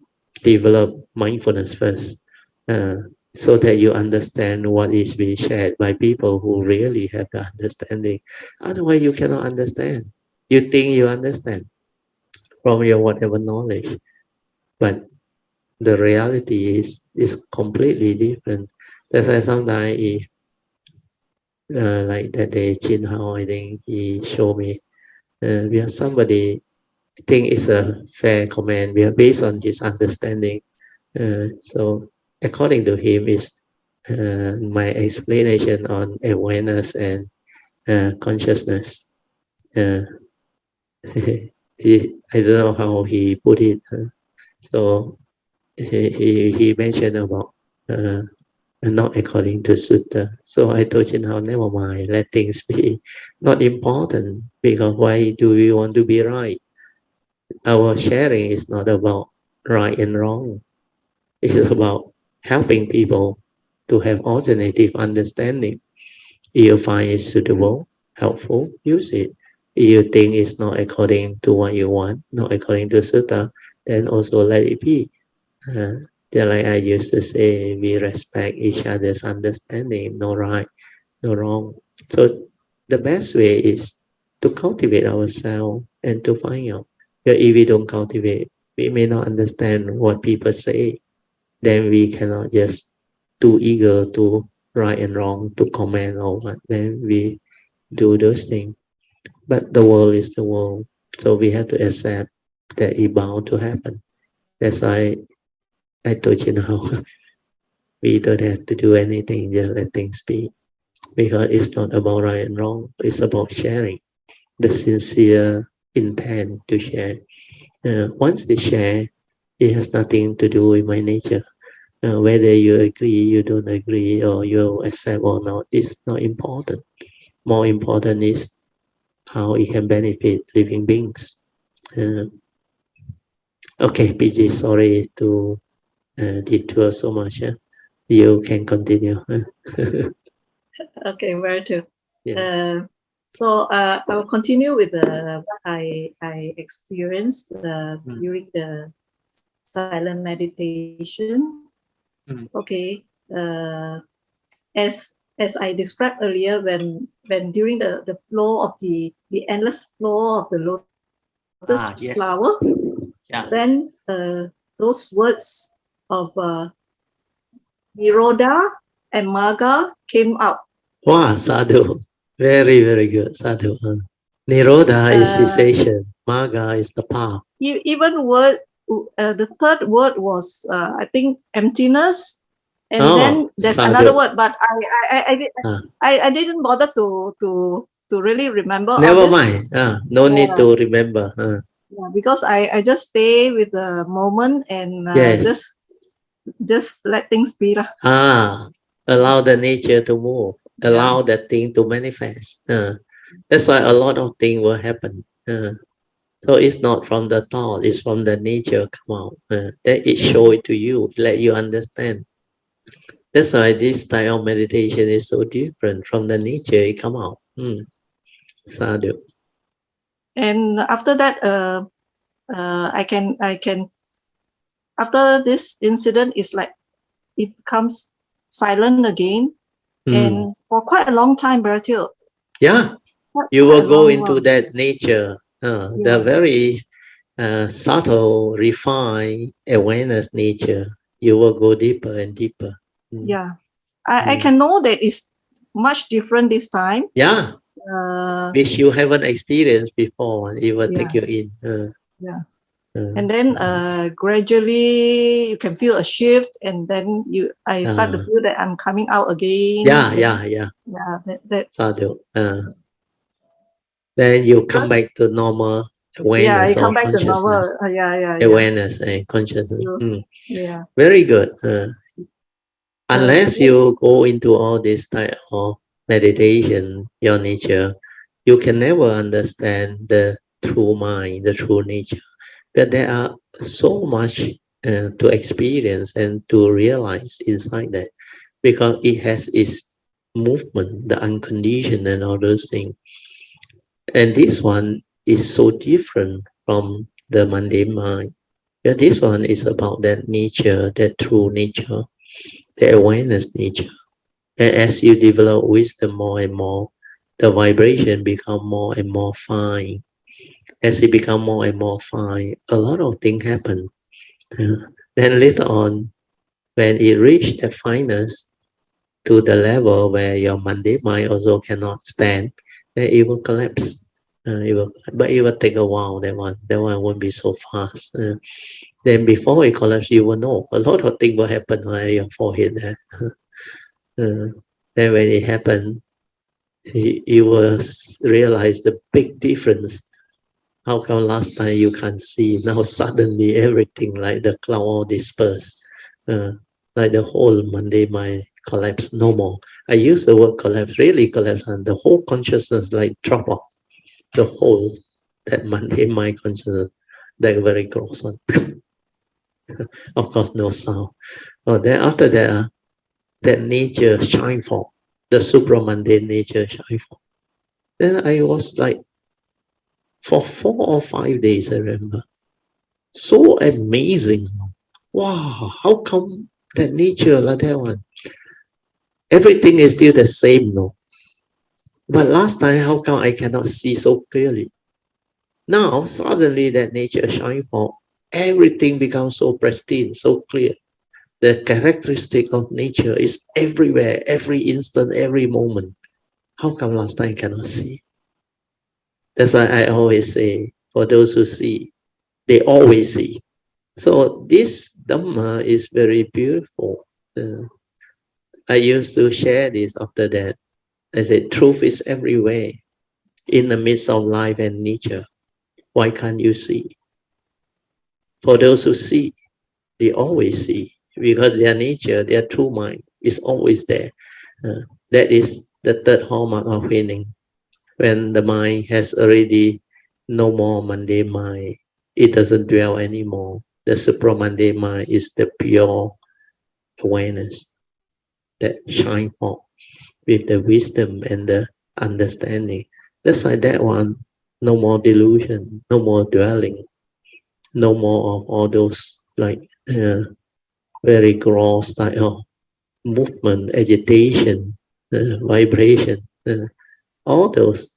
develop mindfulness first, so that you understand what is being shared by people who really have the understanding. Otherwise, you cannot understand. You think you understand from your whatever knowledge, but the reality is completely different. That's why sometimes if like that day, Chin Hao, I think he showed me, where somebody think it's a fair comment, we are based on his understanding. So according to him is my explanation on awareness and consciousness. I don't know how he put it. So he mentioned about not according to sutta. So I told him, how never mind, let things be. Not important, because why do we want to be right? Our sharing is not about right and wrong. It's about helping people to have alternative understanding. If you find it suitable, helpful, use it. If you think it's not according to what you want, not according to sutta, then also let it be. Just like I used to say, we respect each other's understanding, no right, no wrong. So the best way is to cultivate ourselves and to find out. But if we don't cultivate, we may not understand what people say. Then we cannot just too eager to right and wrong, to comment or what. Then we do those things. But the world is the world. So we have to accept that it's bound to happen. That's why I told you now, we don't have to do anything, just let things be. Because it's not about right and wrong, it's about sharing. The sincere intent to share. Once you share, it has nothing to do with my nature. Whether you agree, you don't agree, or you accept or not, is not important. More important is how it can benefit living beings. Okay, PG, sorry to detour so much. You can continue. Okay, very true. Yeah. So I will continue with what I experienced during the silent meditation. Okay. As I described earlier, when during the flow of the endless flow of the lotus Yes. flower, Yeah. then those words of Nirodha and Magga came out. Wow, sadhu. Very, very good. Sadhu. Nirodha is cessation. Magga is the path. Even word, the third word was I think emptiness, and then there's sadhu. another word, but I didn't bother to really remember. Never mind. No need to remember. Yeah, because I just stay with the moment and Yes. just let things be lah. Allow the nature to move. Allow that thing to manifest. That's why a lot of things will happen. So it's not from the thought, it's from the nature come out. That it show it to you, let you understand. That's why this style of meditation is so different from the nature it come out. Sadhu. And after that, I can after this incident, it's like it becomes silent again, and for quite a long time, Baratil. Yeah, you will go into that nature, the very subtle, refined awareness nature. You will go deeper and deeper. Yeah, I can know that it's much different this time. Yeah, which you haven't experienced before. It will take you in. And then gradually you can feel a shift, and then I start to feel that I'm coming out again. Yeah. Sadhu. Then you come back to normal awareness or consciousness. Awareness and consciousness. Very good. Unless you go into all this type of meditation, your nature, you can never understand the true mind, the true nature. But there are so much to experience and to realize inside that, because it has its movement, the unconditioned and all those things. And this one is so different from the mundane mind. But this one is about that nature, that true nature, the awareness nature. And as you develop wisdom more and more, the vibration become more and more fine. As it become more and more fine, a lot of things happen. Then later on, when it reach the fineness to the level where your mundane mind also cannot stand, then it will collapse. But it will take a while. That one won't be so fast. Then before it collapses, you will know a lot of things will happen on your forehead. Then when it happens, you will realize the big difference. How come last time you can't see? Now suddenly everything like the cloud all dispersed. Like the whole mundane mind collapse, no more. I use the word collapse, really collapse, and the whole consciousness like drop off. The whole, that mundane mind consciousness, that very gross one. Of course, no sound. Then after that, that nature shine forth, the supramundane nature shine forth. Then I was like, for 4 or 5 days, I remember, so amazing. Wow, how come that nature like that one? Everything is still the same, no? But last time, how come I cannot see so clearly? Now, suddenly that nature shine forth, everything becomes so pristine, so clear. The characteristic of nature is everywhere, every instant, every moment. How come last time I cannot see? That's why I always say, for those who see, they always see. So this Dhamma is very beautiful. I used to share this after that. I said, truth is everywhere, in the midst of life and nature. Why can't you see? For those who see, they always see, because their nature, their true mind is always there. That is the third hallmark of winning. When the mind has already no more mundane mind, it doesn't dwell anymore. The supramundane mind is the pure awareness that shine forth. with the wisdom and the understanding. That's why that one, no more delusion, no more dwelling, no more of all those like very gross type of movement, agitation, vibration, all those,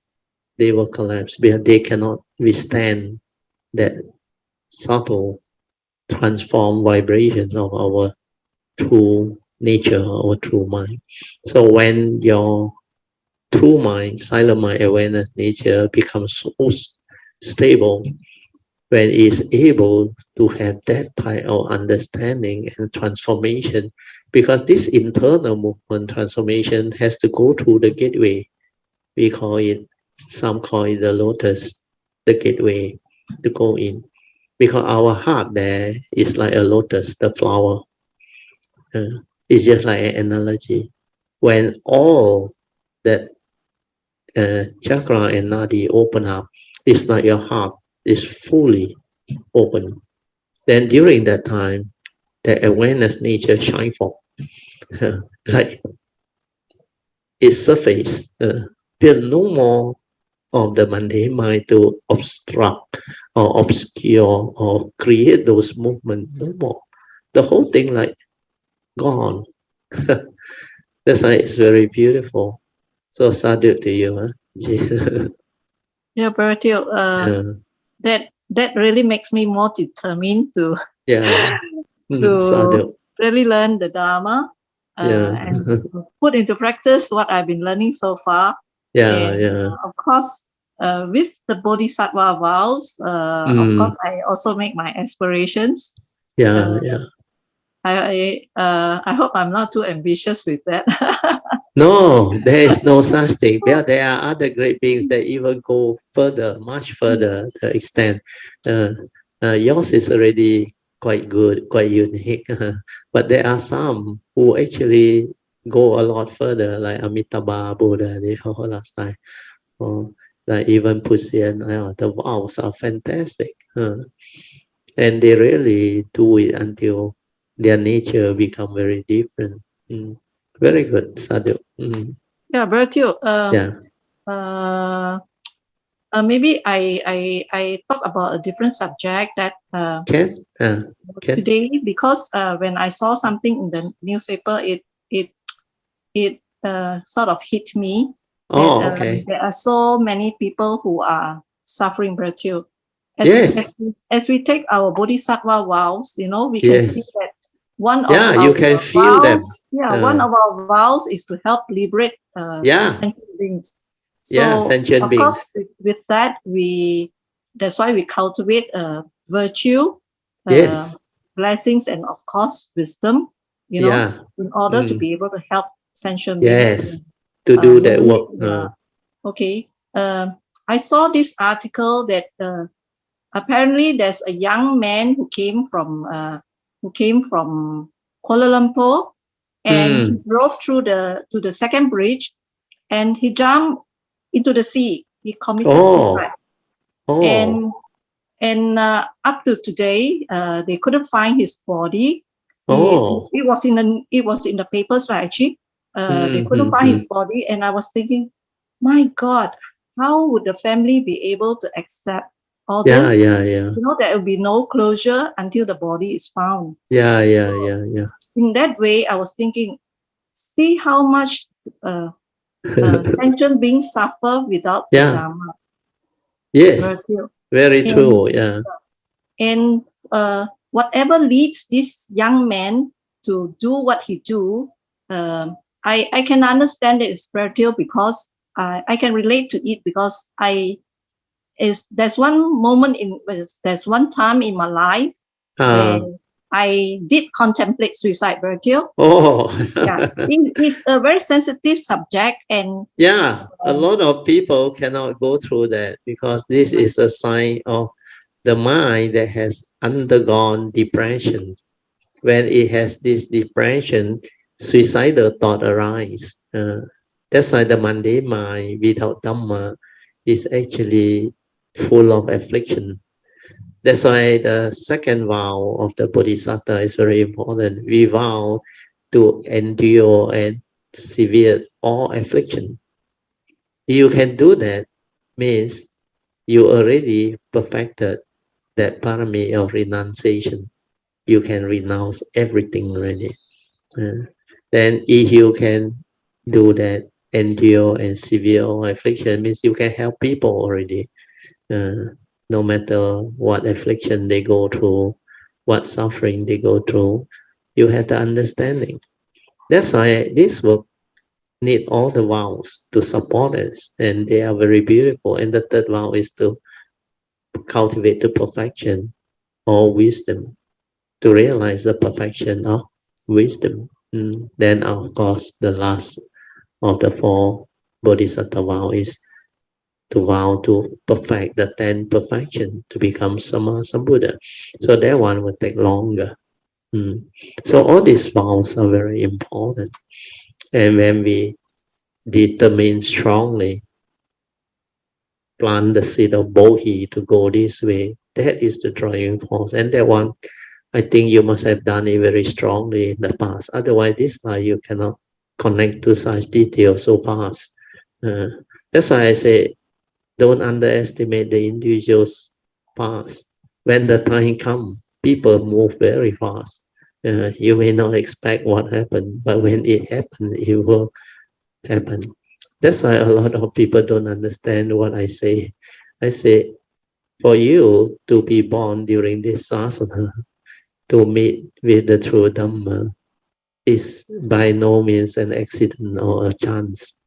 they will collapse because they cannot withstand that subtle transform vibration of our true nature, our true mind. So when your true mind, silent mind, awareness nature becomes so stable, when it is able to have that type of understanding and transformation, because this internal movement transformation has to go through the gateway. We call it, some call it the lotus, the gateway to go in. Because our heart there is like a lotus, the flower. It's just like an analogy. When all that chakra and nadi open up, it's like your heart is fully open. Then during that time, the awareness nature shine forth. Like its surface. There's no more of the mundane mind to obstruct or obscure or create those movements. No more. The whole thing like gone. That's why it's very beautiful. So sadhu to you, huh? Yeah, Bharatiya, that really makes me more determined to to really learn the Dharma and put into practice what I've been learning so far. Of course, with the Bodhisattva vows, of course, I also make my aspirations. I hope I'm not too ambitious with that. No, there is no such thing. There are other great beings that even go further, much further the extent. Yours is already quite good, quite unique. But there are some who actually go a lot further, like Amitabha Buddha, the whole last time. Or like even Puxian, the vows are fantastic. And they really do it until their nature become very different. Very good, Sadhu. Yeah, Bharatiya. Maybe I talk about a different subject that can today, because when I saw something in the newspaper, it sort of hit me. Okay. There are so many people who are suffering, Bharatiya. As we take our Bodhisattva vows, we can see that one of our you can feel vows, them. One of our vows is to help liberate sentient beings. So sentient beings. Course, with that, that's why we cultivate virtue, blessings, and of course wisdom. In order to be able to help sentient beings. To do that work. Okay. I saw this article that apparently there's a young man who came from Kuala Lumpur, and he drove through to the second bridge, and he jumped into the sea. He committed suicide. And up to today, they couldn't find his body. It was in the papers, actually. They couldn't find his body, and I was thinking, my God, how would the family be able to accept all this? There will be no closure until the body is found. In that way, I was thinking, see how much sentient beings suffer without the Dhamma. Yes, very true. And whatever leads this young man to do what he do, I can understand it is spiritual, because I can relate to it, because there's one time in my life when I did contemplate suicide, Bharatiya. It's a very sensitive subject, and a lot of people cannot go through that, because this is a sign of the mind that has undergone depression. When it has this depression, suicidal thought arise. That's why the mundane mind without Dhamma is actually full of affliction. That's why the second vow of the Bodhisattva is very important. We vow to endure and severe all affliction. You can do that means you already perfected that parami of renunciation. You can renounce everything already. Then if you can do that, endure and severe all affliction, means you can help people already. No matter what affliction they go through, what suffering they go through, you have the understanding. That's why this work need all the vows to support us, and they are very beautiful. And the third vow is to cultivate the perfection or wisdom, to realize the perfection of wisdom. Then, of course, the last of the 4 Bodhisattva vow is to vow to perfect the 10 perfection, to become Sammasambuddha. So that one will take longer. So all these vows are very important. And when we determine strongly, plant the seed of Bodhi to go this way, that is the driving force. And that one, I think you must have done it very strongly in the past. Otherwise, this life you cannot connect to such details so fast. That's why I say, don't underestimate the individual's past. When the time comes, people move very fast. You may not expect what happened, but when it happens, it will happen. That's why a lot of people don't understand what I say. I say, for you to be born during this sasana, to meet with the true Dhamma, is by no means an accident or a chance.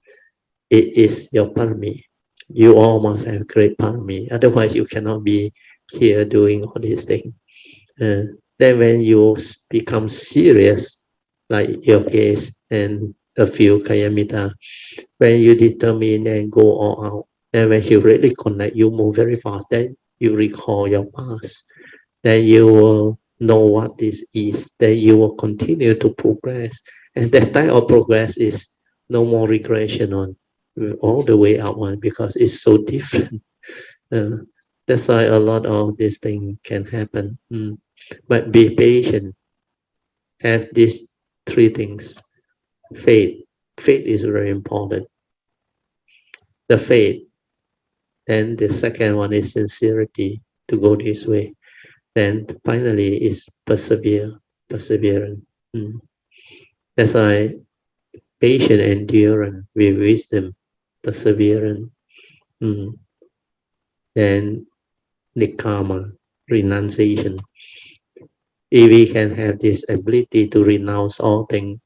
It is your parami. You all must have great parami. Otherwise, you cannot be here doing all these things. Then when you become serious, like your case and a few Kayamita, when you determine and go all out, and when you really connect, you move very fast. Then you recall your past. Then you will know what this is. Then you will continue to progress. And that type of progress is no more regression on all the way upward, because it's so different. That's why a lot of these things can happen. But be patient. Have these 3 things. Faith. Faith is very important. The faith. Then the second one is sincerity, to go this way. Then finally is perseverance. That's why patient endurance with wisdom, perseverance. Then nikama, renunciation. If we can have this ability to renounce all things,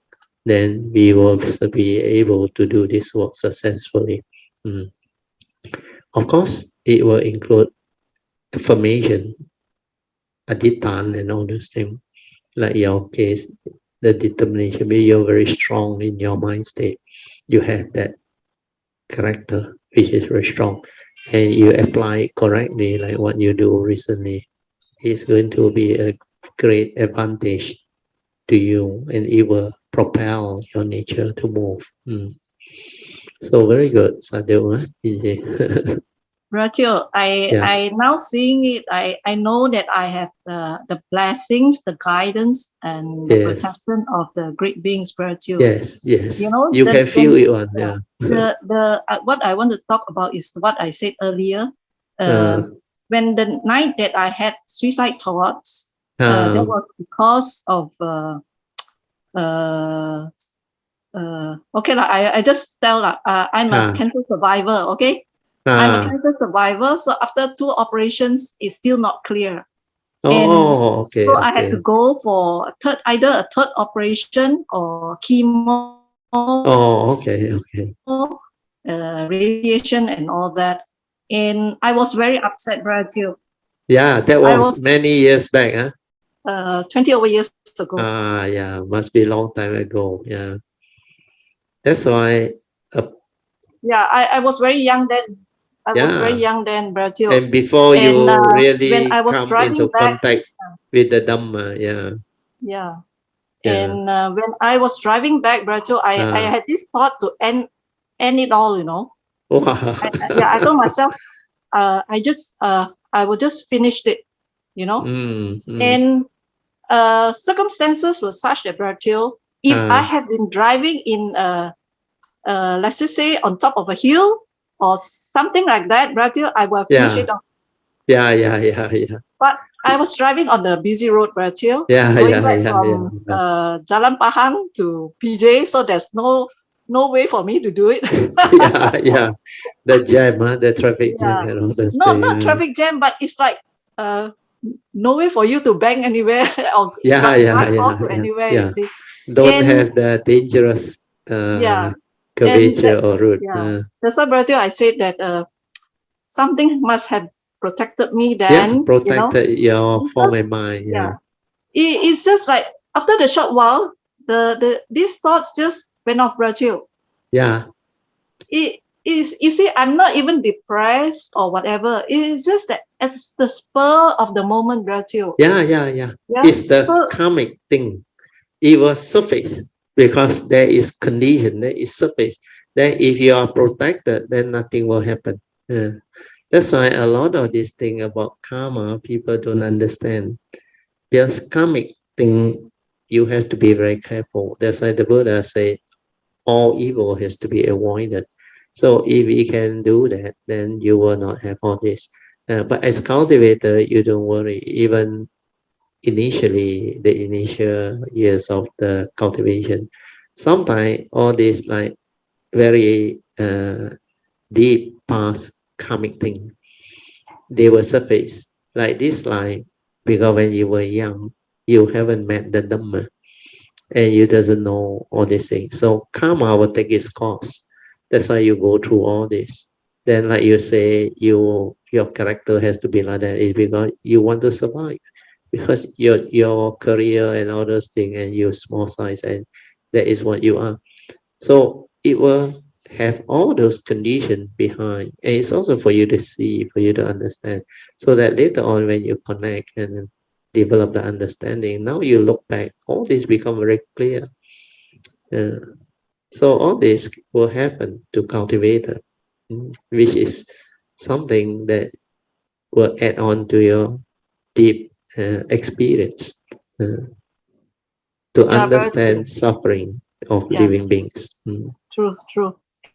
then we will be able to do this work successfully. Of course, it will include affirmation, adithan, and all those things. Like your case, the determination, you're very strong in your mind state. You have that character, which is very strong, and you apply it correctly, like what you do recently. It's going to be a great advantage to you, and it will propel your nature to move. So very good, Sadhu. Easy. Rachel, I now seeing it, I know that I have the blessings, the guidance, and the protection of the great beings, Rachel. Yes. You know, you can feel it on. The what I want to talk about is what I said earlier. When the night that I had suicide thoughts, that was because of okay, I just tell I'm a cancer survivor. Okay. I'm a cancer survivor, so after 2 operations, it's still not clear. Okay. So I had to go for either a third operation or chemo. Okay. Radiation and all that. And I was very upset, Brazil. Yeah, that was many years back, huh? 20 over years ago. Yeah, must be a long time ago. Yeah. That's why. Yeah, I was very young then. I was very young then, Brazil. And before you really when I was come into contact with the Dhamma, Yeah. And when I was driving back, Brazil, I had this thought to end it all, you know. I told myself, I will just finish it, you know. And circumstances were such that, Brazil, If I have been driving in, let's just say, on top of a hill or something like that, Brazil, I will finish it off. Yeah. But I was driving on the busy road, Brazil, Yeah, going back from Jalan Pahang to PJ, so there's no way for me to do it. yeah. The jam, the traffic jam and all those No, things. not traffic jam, but it's like no way for you to bang anywhere or drive off to anywhere. You see. Don't have the dangerous curvature or route. That's why, Brazil, I said that something must have protected me then. Protected your form and mind. It's just like after the short while, these thoughts just went off, Brazil. Yeah. It is, you see, I'm not even depressed or whatever. It's just that it's the spur of the moment, Brazil. Yeah. It's the karmic thing. It will surface because there is condition, there is surface. Then if you are protected, then nothing will happen. That's why a lot of this thing about karma, people don't understand. Because karmic thing, you have to be very careful. That's why the Buddha said, all evil has to be avoided. So if we can do that, then you will not have all this. But as cultivator, you don't worry. Even initially, the initial years of the cultivation, sometimes all this like very deep past karmic thing, they will surface like this line, because when you were young, you haven't met the Dhamma and you doesn't know all these things. So karma will take its course. That's why you go through all this. Then like you say, your character has to be like that. It's because you want to survive. Because your career and all those things and your small size, and that is what you are. So it will have all those conditions behind, and it's also for you to see, for you to understand, so that later on when you connect and develop the understanding, now you look back, all this become very clear. So all this will happen to cultivator, which is something that will add on to your deep experience to understand suffering of living beings. True.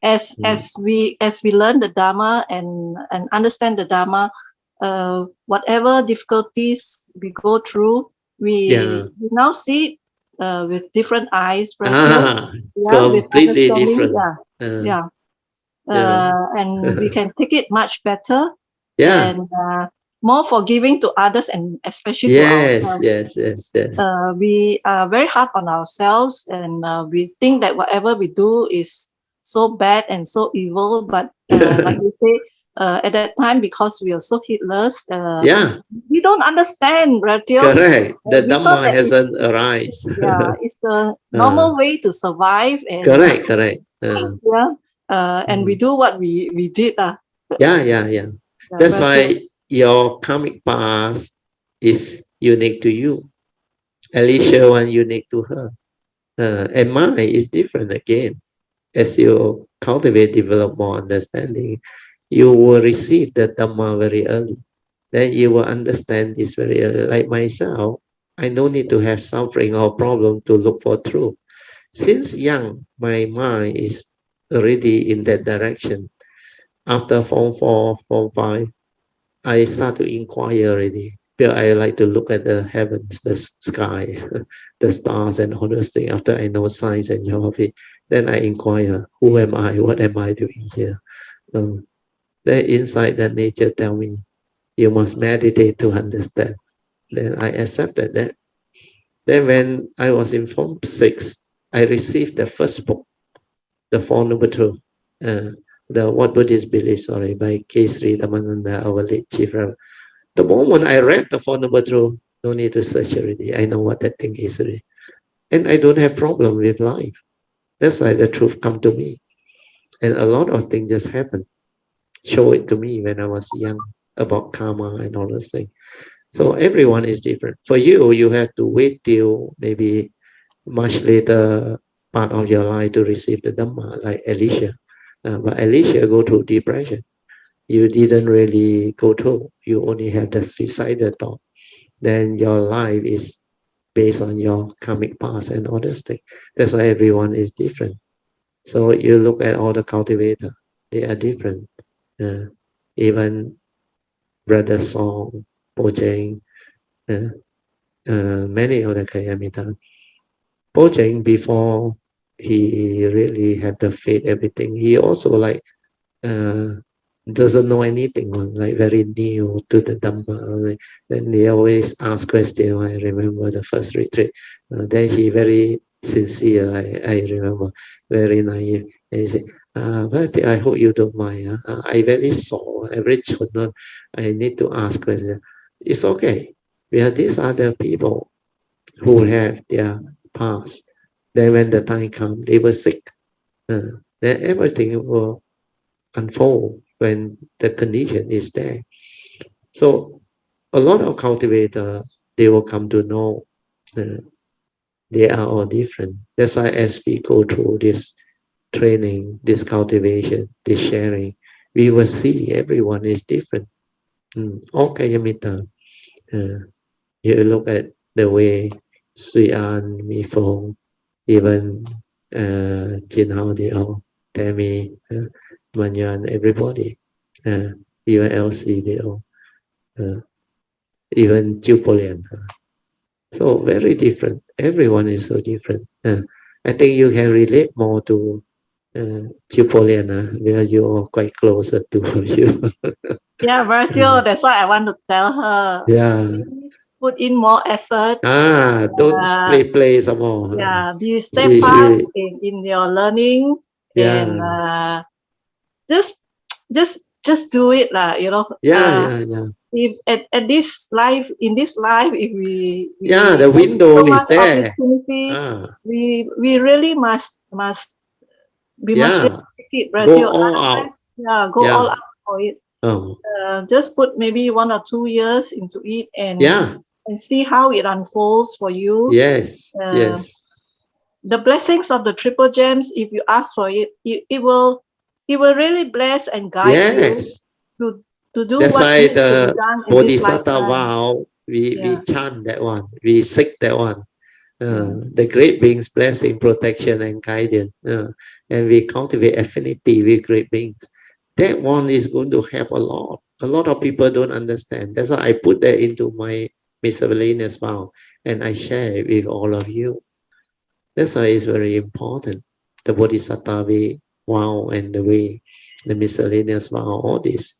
As we learn the Dhamma and understand the Dhamma, whatever difficulties we go through, we now see with different eyes, completely different. And we can take it much better. And more forgiving to others, and especially to ourselves. Yes. We are very hard on ourselves, and we think that whatever we do is so bad and so evil. But like you say, at that time, because we are so heedless, we don't understand, right? Correct. The Dhamma hasn't arisen. It's the normal way to survive. And, correct. And we do what we did. That's why your karmic past is unique to you. Alicia one unique to her. And mine is different again. As you cultivate, develop more understanding, you will receive the Dhamma very early. Then you will understand this very early. Like myself, I don't need to have suffering or problem to look for truth. Since young, my mind is already in that direction. After Form 4, Form 5, I start to inquire already. I like to look at the heavens, the sky, the stars and all those things. After I know science and geography, then I inquire, who am I? What am I doing here? Then inside that nature tell me, you must meditate to understand. Then I accepted that. Then when I was in Form 6, I received the first book, The Four Noble Truths, the What Buddhists Believe, by K. Sri Dhammananda, our late chief rabbi. The moment I read the Four Noble Truths, no need to search already. I know what that thing is already. And I don't have problem with life. That's why the truth come to me. And a lot of things just happen. Show it to me when I was young about karma and all those things. So everyone is different. For you, you have to wait till maybe much later part of your life to receive the Dhamma, like Alicia. But Alicia go through depression. You didn't really go through. You only have the suicidal thought. Then your life is based on your karmic past and all those things. That's why everyone is different. So you look at all the cultivators, they are different. Even Brother Song, Pojeng, many other Kayamita. Pojeng, before he really had the faith, everything, he also like doesn't know anything, like very new to the Dhamma. Then they always ask questions. I remember the first retreat. Then he very sincere, I remember, very naive. And he said, but I hope you don't mind. I very sore, very children. I need to ask questions. It's okay. We are these other people who have their past. Then when the time comes, they were sick. Then everything will unfold when the condition is there. So a lot of cultivators, they will come to know they are all different. That's why as we go through this training, this cultivation, this sharing, we will see everyone is different. All Kayamita. You look at the way Hsuan, Mi Fong, even Jin Hao, they all, Tammy, Manyan, everybody, even LC, they all, even Jupolian. So very different. Everyone is so different. I think you can relate more to Jupolian, where you are quite closer to you. Yeah, virtual. That's why I want to tell her. Yeah. Put in more effort. Don't play some more. Yeah, be steadfast in your learning. Yeah. And just do it, Yeah. If at this life, in this life, if we the window so is there. We really must really take it. Go all out. Yeah, go all out for it. Just put maybe 1 or 2 years into it and see how it unfolds for you. Yes. The blessings of the triple gems, if you ask for it, it will really bless and guide you to do That's what why needs to the be done in this Bodhisattva lifetime. vow, we chant that one, we seek that one. The great beings blessing, protection and guidance, and we cultivate affinity with great beings. That one is going to help a lot. A lot of people don't understand. That's why I put that into my miscellaneous vow and I share it with all of you. That's why it's very important. The Bodhisattva vow and the way, the miscellaneous vow, all this.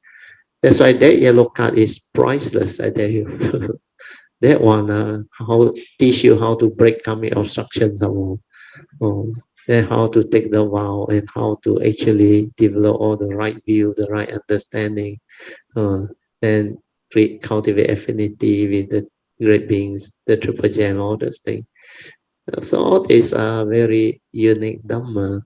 That's why that yellow card is priceless, I tell you. That one, how teach you how to break karmic obstructions, then how to take the vow and how to actually develop all the right view, the right understanding, then cultivate affinity with the great beings, the triple gem, all those things. So all these are very unique Dhamma.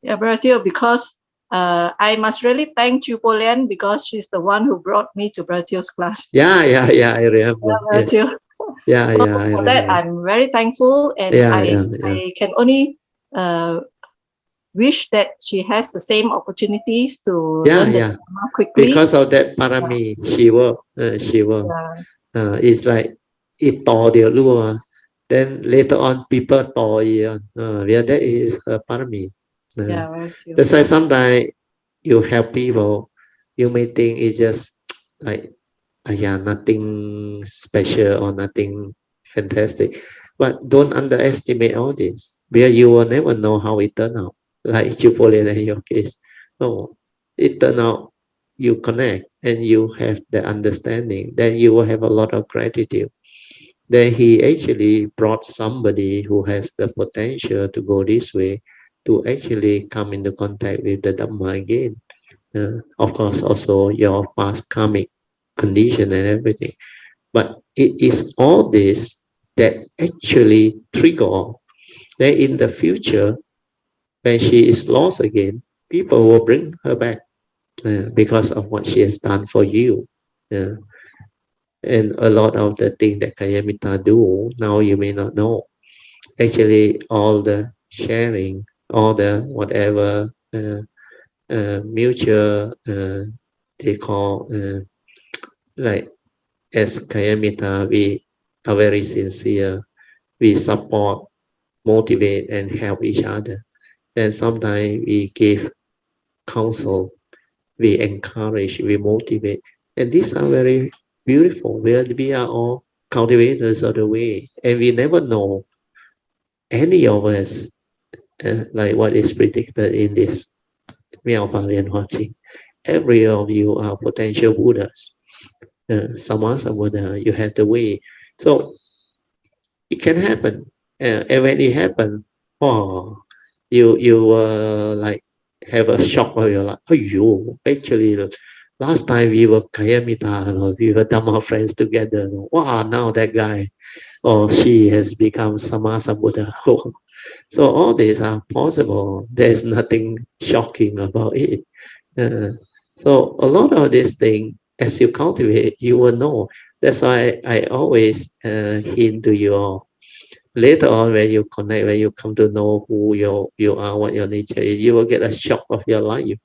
Yeah, Brazil, because I must really thank Jupolian because she's the one who brought me to Brazil's class. Yeah, I remember. Yes. For that, I'm very thankful, and I can only wish that she has the same opportunities to learn the Dhamma quickly. Because of that parami, she will. It's like it taught the lure. Then later on, people taught it. That is her parami. That's why sometimes you help people, you may think it's just like, nothing special or nothing fantastic. But don't underestimate all this, because you will never know how it turned out. Like Chipotle in your case. No, it turned out you connect and you have the understanding, then you will have a lot of gratitude. Then he actually brought somebody who has the potential to go this way to actually come into contact with the Dhamma again. Of course, also your past karmic condition and everything. But it is all this that actually trigger that in the future, when she is lost again, people will bring her back because of what she has done for you. And a lot of the things that Kayamita do, now you may not know. Actually, all the sharing, all the whatever mutual, they call, like as Kayamita, we are very sincere. We support, motivate, and help each other. And sometimes we give counsel, we encourage, we motivate. And these are very beautiful, where we are all cultivators of the way. And we never know any of us, like what is predicted in this 妙法蓮華經. Every of you are potential Buddhas. Samasa Buddha, you have the way. So it can happen. And when it happens, you like have a shock of your life. Oh, you actually last time we were Kayamita, we were Dhamma friends together. Wow, now that guy or she has become Samasa Buddha. So all these are possible. There's nothing shocking about it. So a lot of these things, as you cultivate, you will know. That's why I always hint to you all. Later on, when you connect, when you come to know who you are, what your nature is, you will get a shock of your life.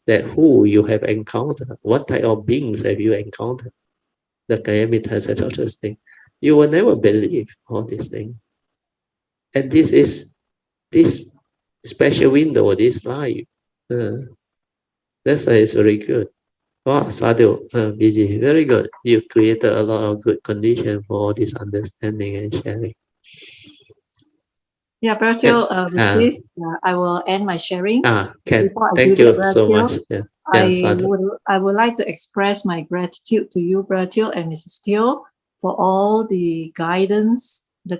That who you have encountered, what type of beings have you encountered? The Kayamitas and all those things. You will never believe all these things. And this is this special window, this life. That's why it's very good. Wow, Sadhu, Biji, very good. You created a lot of good conditions for all this understanding and sharing. Yeah, Brother, with this, I will end my sharing. Thank you so much. I would like to express my gratitude to you, Brother, and Mrs. Teo, for all the guidance. The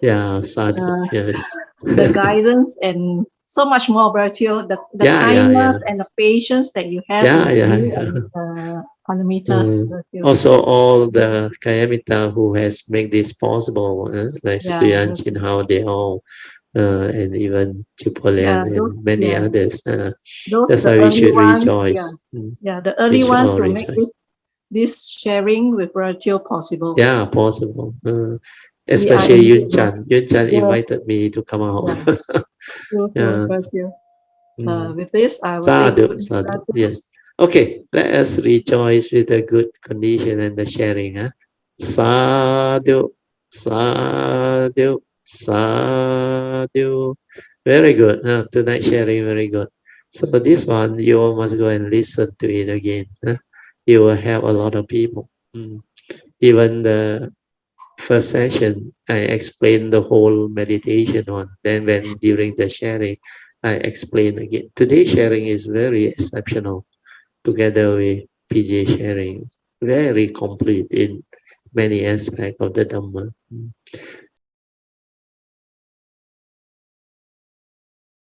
guidance and so much more, Brother. The kindness and the patience that you have on the meters. Also, all the Kayamita who has made this possible, like Hsuan, Chinhao, they all. And even Chupolan and many others. That's why we should rejoice. The early ones who make this sharing with Brother possible. Yeah, possible. Especially Yun Chan. Yun Chan invited me to come out. With this, I will say yes. Okay, let us rejoice with the good condition and the sharing. Sadhu, sadhu. Sadhu. Very good. Tonight sharing very good. So this one, you all must go and listen to it again. You will have a lot of people. Even the first session, I explained the whole meditation one. Then when during the sharing, I explain again. Today's sharing is very exceptional. Together with PJ sharing, very complete in many aspects of the Dhamma.